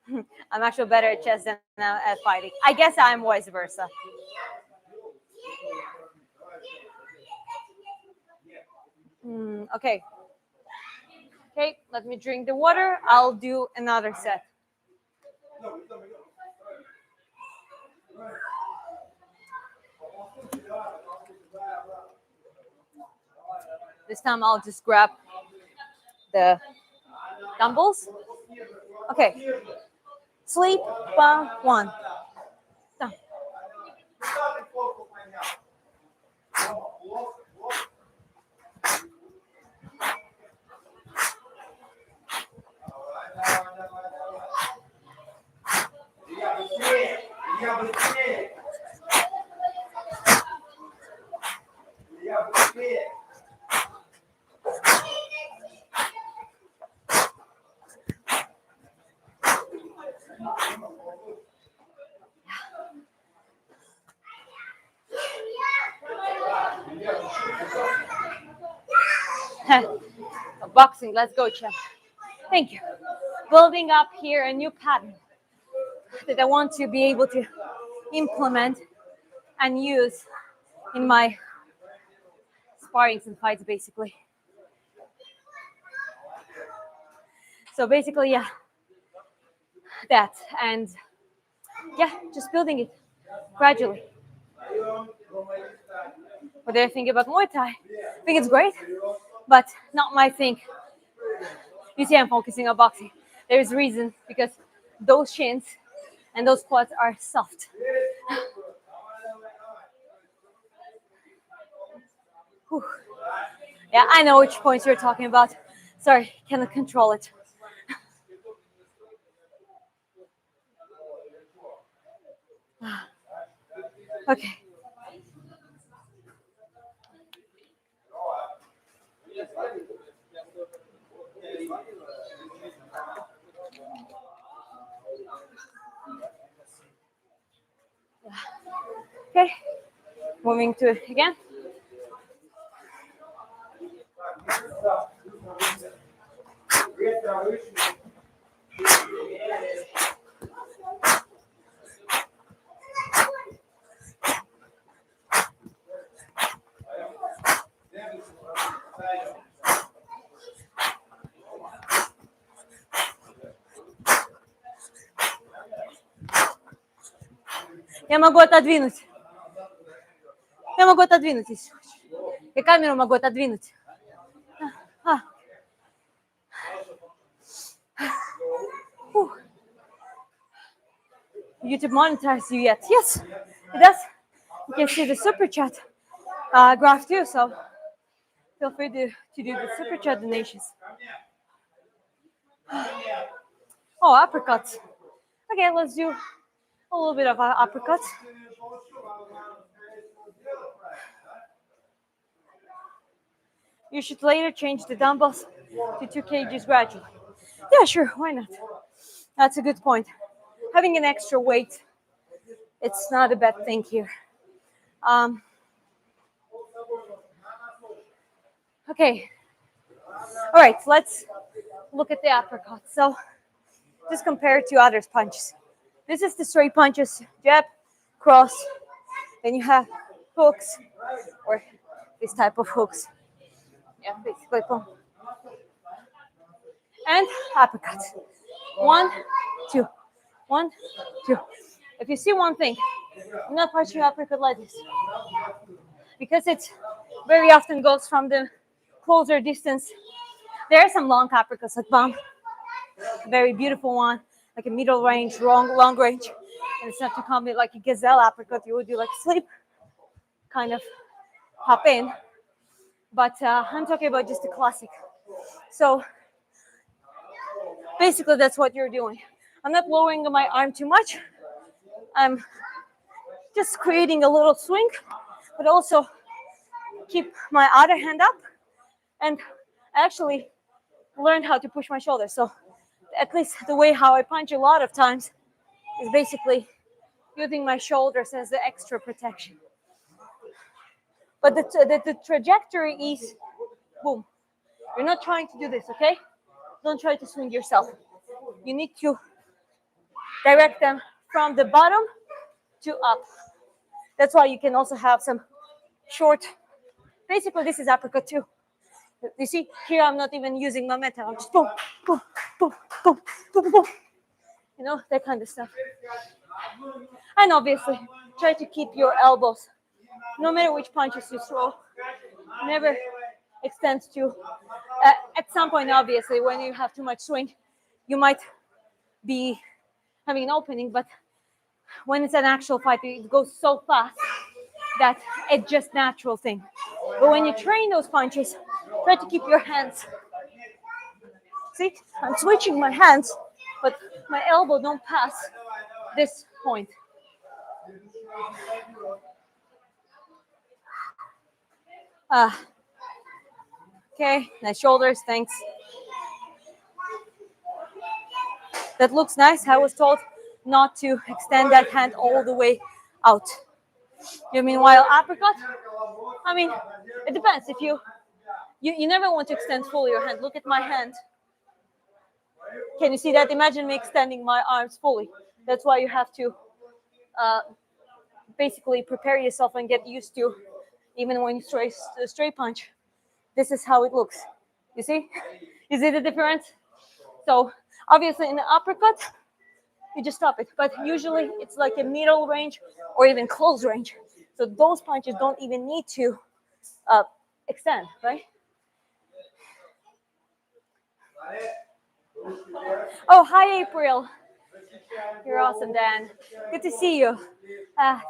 S2: I'm actually better at chess than at fighting. I guess I'm vice versa. Okay. Okay, let me drink the water. I'll do another set. This time I'll just grab the dumbbells. Okay. Sleep, 1. Down. Boxing, let's go, champ. Thank you. Building up here a new pattern that I want to be able to implement and use in my sparrings and fights, basically. So basically, yeah, that. And yeah, just building it gradually. What do I think about Muay Thai? I think it's great, but not my thing. You see, I'm focusing on boxing. There's reason, because those shins and those quads are soft. Whew. Yeah, I know which points you're talking about. Sorry, cannot control it. Okay. Okay, moving to it again. Я могу отодвинуть. Я могу отодвинуть, если хочешь. Я камеру могу отодвинуть. YouTube monetizes you yet? Yes, it does. You can see the super chat graph too, so feel free to do the super chat donations. Oh, uppercuts. Okay, let's do a little bit of uppercuts. You should later change the dumbbells to 2 kgs gradually. Yeah, sure, why not? That's a good point. Having an extra weight, it's not a bad thing here. Okay. All right, let's look at the uppercut. So just compare it to others punches. This is the straight punches, jab, cross. Then you have hooks, or this type of hooks. Yeah, basically. Boom. And uppercut. 1, 2. 1, 2. If you see one thing, I'm not punching uppercut like this, because it very often goes from the closer distance. There are some long uppercuts, like bump, a very beautiful one, like a middle range, long range. And it's not too common, like a gazelle uppercut. You would do like sleep, kind of hop in. But I'm talking about just the classic. So basically, that's what you're doing. I'm not lowering my arm too much. I'm just creating a little swing, but also keep my other hand up, and actually learn how to push my shoulders. So at least the way how I punch a lot of times is basically using my shoulders as the extra protection. But the trajectory is boom. You're not trying to do this, okay? Don't try to swing yourself. You need to direct them from the bottom to up. That's why you can also have some short. Basically, this is uppercut too. You see, here I'm not even using momentum. I'm just boom, boom, boom, boom, boom, boom. You know, that kind of stuff. And obviously, try to keep your elbows, no matter which punches you throw, never extend to. At some point, obviously, when you have too much swing, you might be having an opening, but when it's an actual fight, it goes so fast that it's just natural thing. But when you train those punches, try to keep your hands. See, I'm switching my hands, but my elbow don't pass this point. Okay, nice shoulders, thanks. That looks nice. I was told not to extend that hand all the way out. You mean while uppercut? I mean, it depends. If you never want to extend fully your hand. Look at my hand. Can you see that? Imagine me extending my arms fully. That's why you have to basically prepare yourself and get used to, even when you straight punch. This is how it looks. You see? You see the difference? So obviously in the uppercut, you just stop it. But usually it's like a middle range or even close range. So those punches don't even need to extend, right? Oh, hi, April. You're awesome, Dan. Good to see you.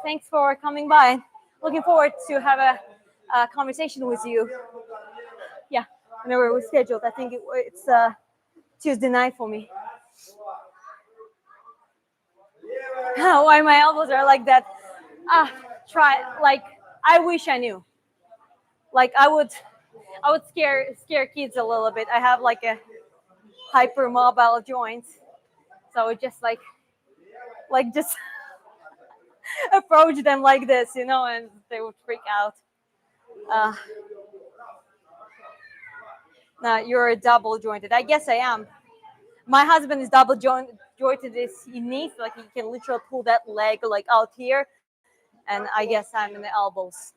S2: Thanks for coming by. Looking forward to have a conversation with you. Yeah, whenever we're scheduled. I think it's Tuesday night for me. Why my elbows are like that? I wish I knew. Like I would scare kids a little bit. I have like a hypermobile joint, so I would just like just approach them like this, and they would freak out. Now you're double jointed. I guess I am. My husband is double jointed. His knees, like he can literally pull that leg like out here, and I guess I'm in the elbows.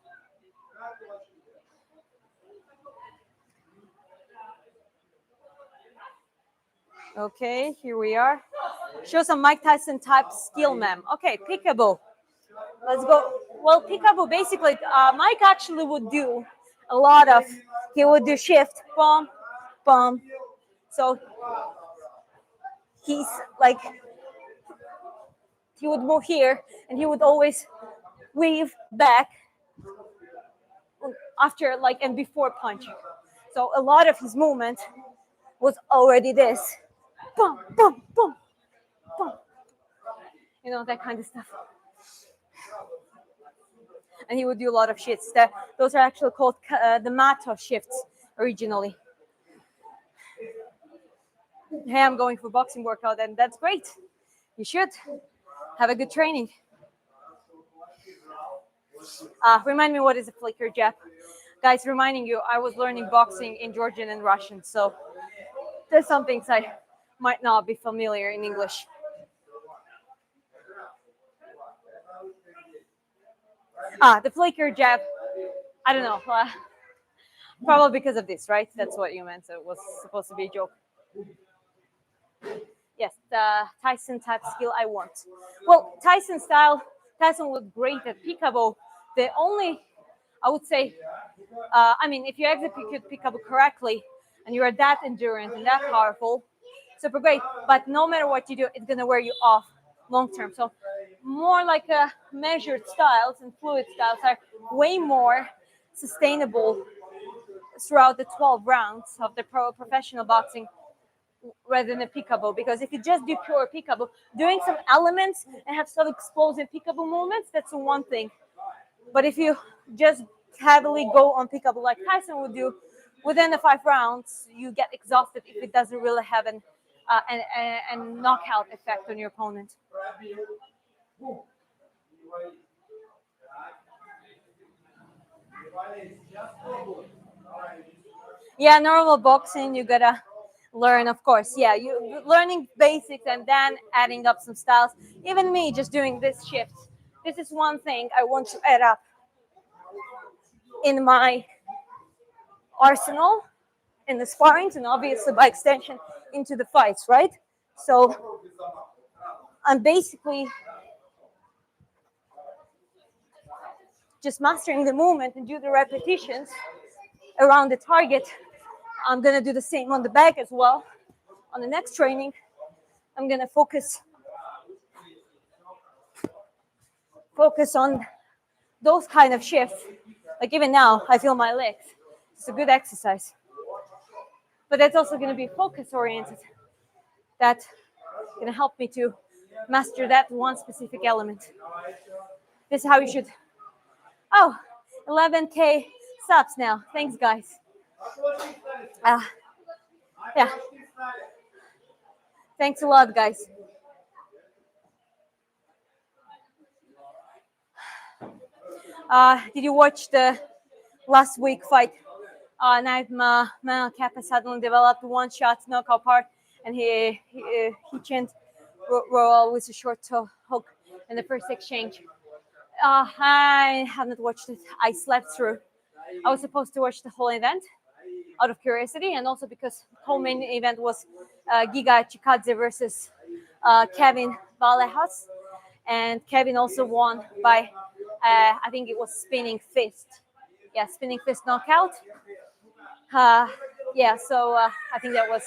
S2: Okay, here we are. Show some Mike Tyson type skill, ma'am. Okay, peekaboo. Let's go. Well, peekaboo, basically, Mike actually would do a lot of, he would do shift, bump, bump. So he's like, he would move here and he would always weave back after and before punching. So a lot of his movement was already this. Boom, boom, boom, boom. That kind of stuff. And he would do a lot of shifts. Those are actually called the Mato shifts originally. Hey, I'm going for boxing workout, and that's great. You should have a good training. Remind me, what is a flicker jab? Guys, reminding you, I was learning boxing in Georgian and Russian, so there's some things I might not be familiar in English. The flicker jab, I don't know. Probably because of this, right? That's what you meant. So it was supposed to be a joke. Yes, the Tyson type skill I want. Well, Tyson was great at peekaboo. The only, I would say, if you execute peekaboo correctly and you are that endurance and that powerful, super great. But no matter what you do, it's gonna wear you off long term. So more like measured styles and fluid styles are way more sustainable throughout the 12 rounds of the professional boxing rather than a peekaboo. Because if you just do pure peekaboo, doing some elements and have some explosive peekaboo movements, that's one thing. But if you just heavily go on peekaboo like Tyson would do, within the 5 rounds, you get exhausted if it doesn't really have an knockout effect on your opponent. Yeah, normal boxing, you gotta learn, of course. Yeah, you learning basics and then adding up some styles. Even me, just doing this shift. This is one thing I want to add up in my arsenal, in the sparrings, and obviously by extension into the fights, right? So I'm basically just mastering the movement and do the repetitions around the target. I'm gonna do the same on the back as well. On the next training, I'm gonna focus on those kind of shifts. Like even now, I feel my legs. It's a good exercise. But that's also gonna be focus oriented. That's gonna help me to master that one specific element. This is how you should. Oh, 11K subs now. Thanks, guys. Yeah. Thanks a lot, guys. Did you watch the last week fight? Manel Kappa suddenly developed one-shot knockout part, and he chained Royal with a short toe hook in the first exchange. I have not watched it. I slept through. I was supposed to watch the whole event out of curiosity, and also because the whole main event was Giga Chikadze versus Kevin Balejas, and Kevin also won by I think it was spinning fist. Yeah, spinning fist knockout. Uh, yeah, so I think that was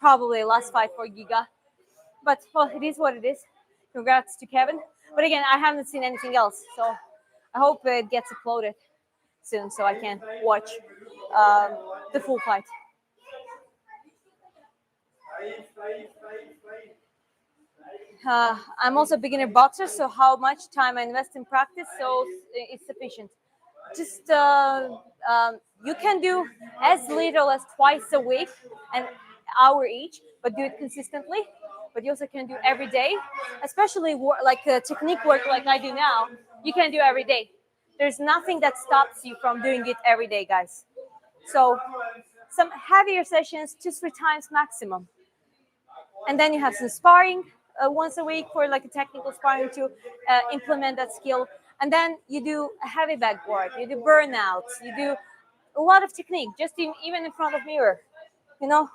S2: probably last fight for Giga. But well, it is what it is. Congrats to Kevin. But again, I haven't seen anything else, so I hope it gets uploaded soon so I can watch um, the full fight. I'm also a beginner boxer, so how much time I invest in practice, so it's sufficient. Just you can do as little as twice a week, an hour each, but do it consistently. But you also can do every day, especially like technique work like I do now. You can do every day. There's nothing that stops you from doing it every day, guys. So some heavier sessions, 2-3 times maximum, and then you have some sparring once a week for like a technical sparring to implement that skill, and then you do a heavy back work, you do burnouts, you do a lot of technique just even in front of mirror, you know,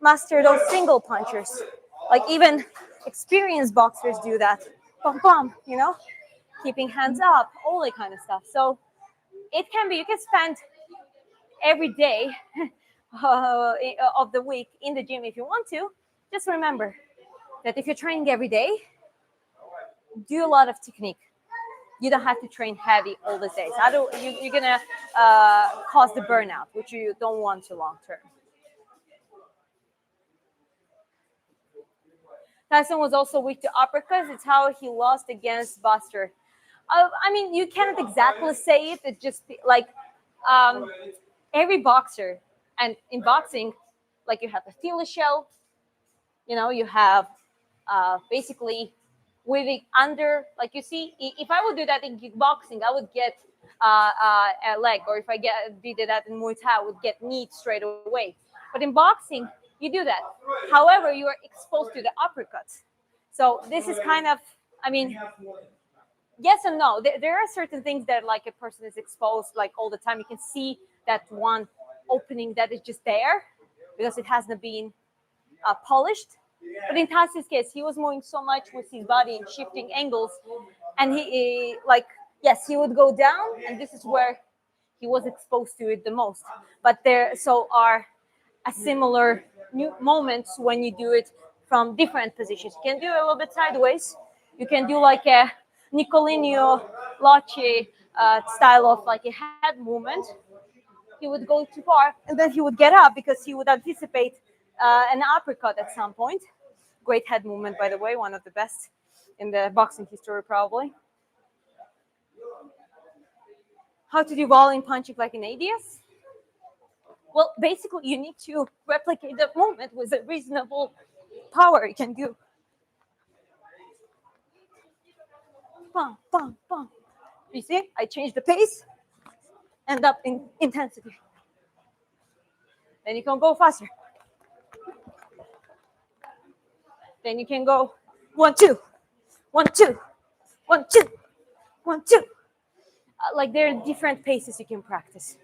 S2: master those single punchers, like even experienced boxers do that, bum bum, you know, keeping hands up, all that kind of stuff. So it can be, you can spend every day of the week in the gym if you want to. Just remember that if you're training every day, do a lot of technique. You don't have to train heavy all the days. You're gonna cause the burnout, which you don't want to long term. Tyson was also weak to uppercuts. It's how he lost against Buster. I mean, you cannot exactly say it. It's just like um, every boxer, and in boxing, like you have a Achilles shell, you know, you have basically weaving under, like you see, if I would do that in kickboxing, I would get a leg, or if I did that in Muay Thai, I would get knee straight away. But in boxing, you do that. However, you are exposed to the uppercuts. So this is kind of, I mean, yes and no. There are certain things that like a person is exposed like all the time. You can see that one opening that is just there because it hasn't been polished. But in Tassi's case, he was moving so much with his body and shifting angles, and he like, yes, he would go down, and this is where he was exposed to it the most. But there so are a similar new moments when you do it from different positions. You can do it a little bit sideways. You can do like a Nicolino Locci style of like a head movement. He would go too far, and then he would get up because he would anticipate an uppercut at some point. Great head movement, by the way, one of the best in the boxing history, probably. How to do volume punching like in ADS? Well, basically, you need to replicate the movement with a reasonable power you can do. Bum, bum, bum. You see, I changed the pace, end up in intensity. Then you can go faster. Then you can go 1, 2, 1, 2, 1, 2, 1, 2. Like there are different paces you can practice.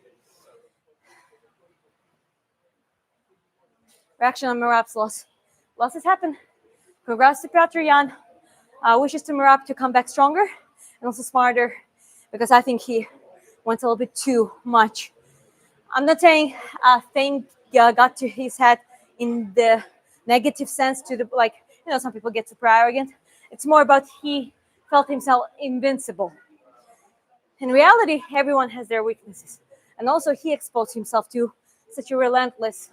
S2: Reaction on Merab's loss. Losses happen. Congrats to Piotr Jan. Wishes to Merab to come back stronger and also smarter, because I think he went a little bit too much. I'm not saying thing got to his head in the negative sense, to the like, you know, some people get super arrogant. It's more about he felt himself invincible. In reality, everyone has their weaknesses, and also he exposed himself to such a relentless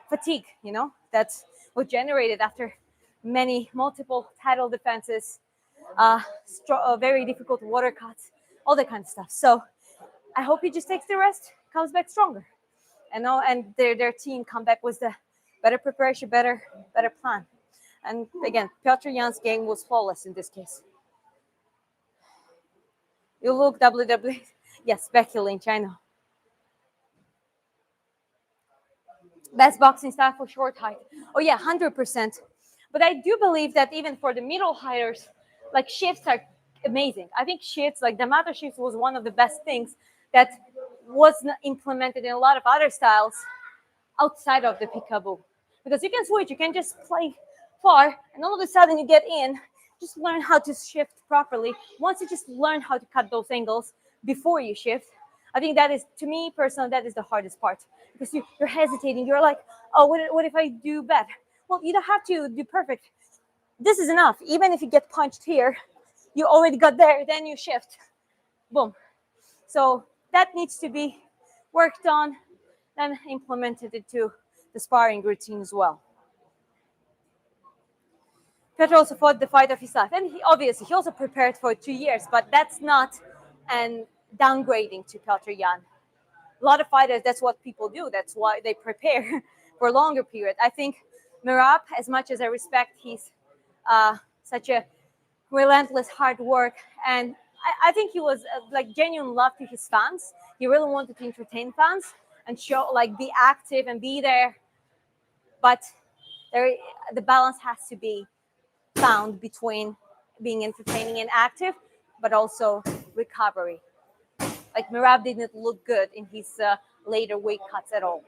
S2: fatigue, you know, that was generated after multiple title defenses, very difficult water cuts, all that kind of stuff. So I hope he just takes the rest, comes back stronger, and their team come back with the better preparation, better plan. And again, Piotr Jan's game was flawless in this case. You look WWE, yes, Becky Lynch, I know. Best boxing style for short height. Oh yeah, 100%. But I do believe that even for the middle heighters, like shifts are amazing. I think shifts, like the Yamato shifts, was one of the best things that was implemented in a lot of other styles outside of the peekaboo. Because you can switch, you can just play far and And all of a sudden you get in, just learn how to shift properly. Once you just learn how to cut those angles before you shift, I think that is, to me personally, that is the hardest part, because you're hesitating. You're like, oh, what if I do bad? Well, you don't have to do perfect. This is enough. Even if you get punched here, you already got there, then you shift. Boom. So that needs to be worked on and implemented into the sparring routine as well. Petr also fought the fight of his life, and he also prepared for 2 years, but that's not an downgrading to Petr Yan. A lot of fighters, that's what people do. That's why they prepare for a longer period. I think Merab, as much as I respect his such a relentless hard work, and I think he was like genuine love to his fans. He really wanted to entertain fans and show, like, be active and be there. But the balance has to be found between being entertaining and active, but also recovery. Like, Merab didn't look good in his later weight cuts at all.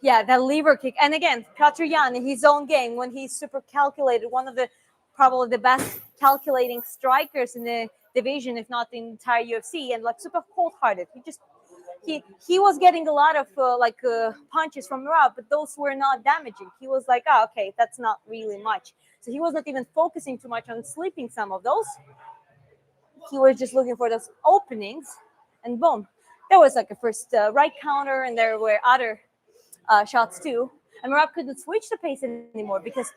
S2: Yeah, that liver kick. And again, Petr Yan in his own game, when he's super calculated, one of the probably the best calculating strikers in the division, if not the entire UFC, and like super cold-hearted. He was getting a lot of punches from Merab, but those were not damaging. He was like, oh, okay, that's not really much. So he was not even focusing too much on sleeping some of those. He was just looking for those openings, and boom, there was like a first right counter, and there were other shots too. And Merab couldn't switch the pace anymore because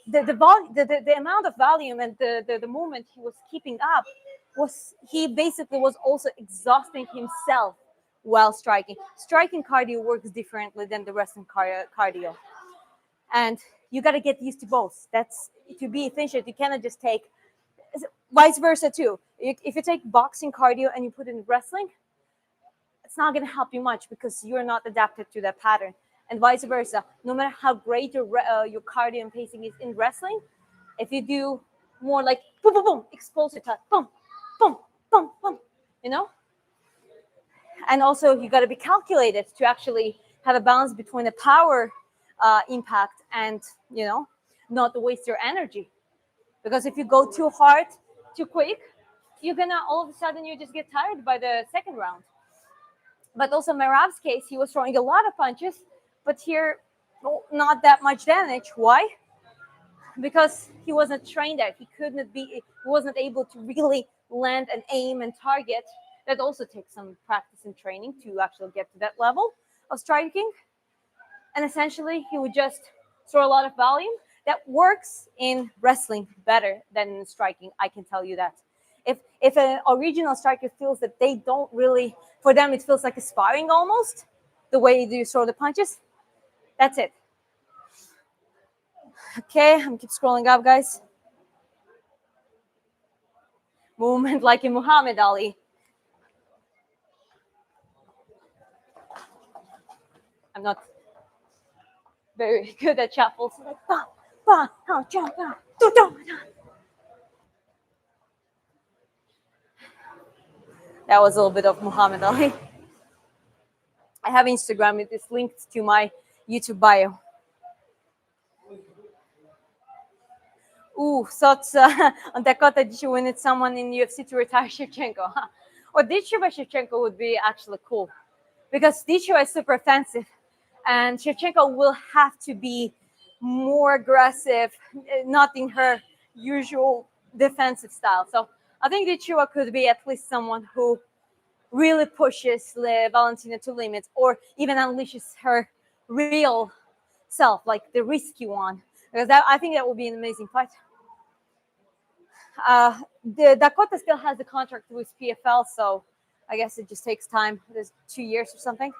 S2: the amount of volume and the movement he was keeping up he basically was also exhausting himself while striking. Striking cardio works differently than the wrestling cardio, and you got to get used to both. That's to be efficient. You cannot just take vice versa too. If you take boxing cardio and you put it in wrestling, it's not going to help you much because you're not adapted to that pattern. And vice versa. No matter how great your cardio and pacing is in wrestling, if you do more like boom, boom, boom, explosive touch, boom, boom, boom, boom, you know? And also you got to be calculated to actually have a balance between the power impact and, not to waste your energy. Because if you go too hard, too quick, you're going to all of a sudden you just get tired by the second round. But also Merab's case, he was throwing a lot of punches, but here, not that much damage. Why? Because he wasn't trained there. He wasn't able to really land and aim and target. That also takes some practice and training to actually get to that level of striking. And essentially, he would just throw a lot of volume. That works in wrestling better than in striking, I can tell you that. If an original striker feels that they don't really, for them it feels like a sparring almost, the way you throw the punches, that's it. Okay, I'm keep scrolling up, guys. Movement like in Muhammad Ali. I'm not very good at shuffles. Like, bah, bah, how, jump, bah, do, do, do. That was a little bit of Muhammad Ali. I have Instagram. It is linked to my YouTube bio. Thoughts on Dakota did you win it someone in UFC to retire Shevchenko? Huh? Or Dichu by Shevchenko would be actually cool. Because Dichu is super offensive. And Shevchenko will have to be more aggressive, not in her usual defensive style. So I think Dichu could be at least someone who really pushes Valentina to limits, or even unleashes her real self, like the risky one. Because I think that would be an amazing fight. The Dakota still has the contract with PFL, so I guess it just takes time. There's 2 years or something.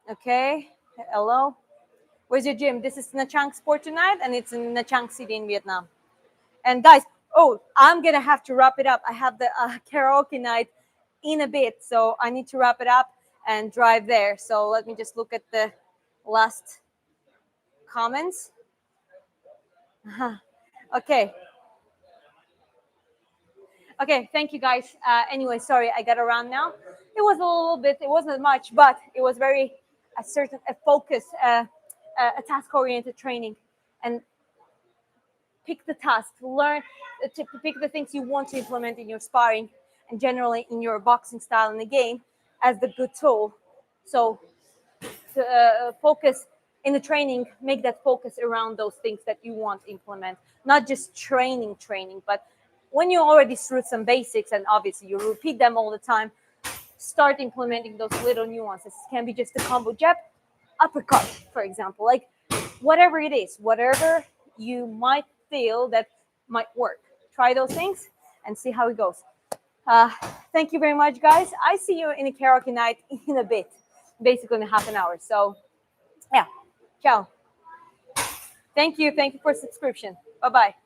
S2: Okay, hello. Where's your gym? This is Nha Trang Sport tonight, and it's in Nha Trang City in Vietnam. And guys, I'm gonna have to wrap it up. I have the karaoke night in a bit, so I need to wrap it up and drive there. So let me just look at the last comments. Okay, thank you guys. Anyway, sorry, I got around now. It was a little bit, it wasn't much, but it was very a focus, a task-oriented training and pick the task, learn to pick the things you want to implement in your sparring and generally in your boxing style in the game as the good tool. So focus in the training, make that focus around those things that you want to implement, not just training, but when you already through some basics and obviously you repeat them all the time, start implementing those little nuances. It can be just a combo jab, uppercut, for example, like whatever it is, whatever you might feel that might work. Try those things and see how it goes. Thank you very much, guys. I see you in a karaoke night in a bit, basically in half an hour. So, yeah, ciao. Thank you for subscription. Bye-bye.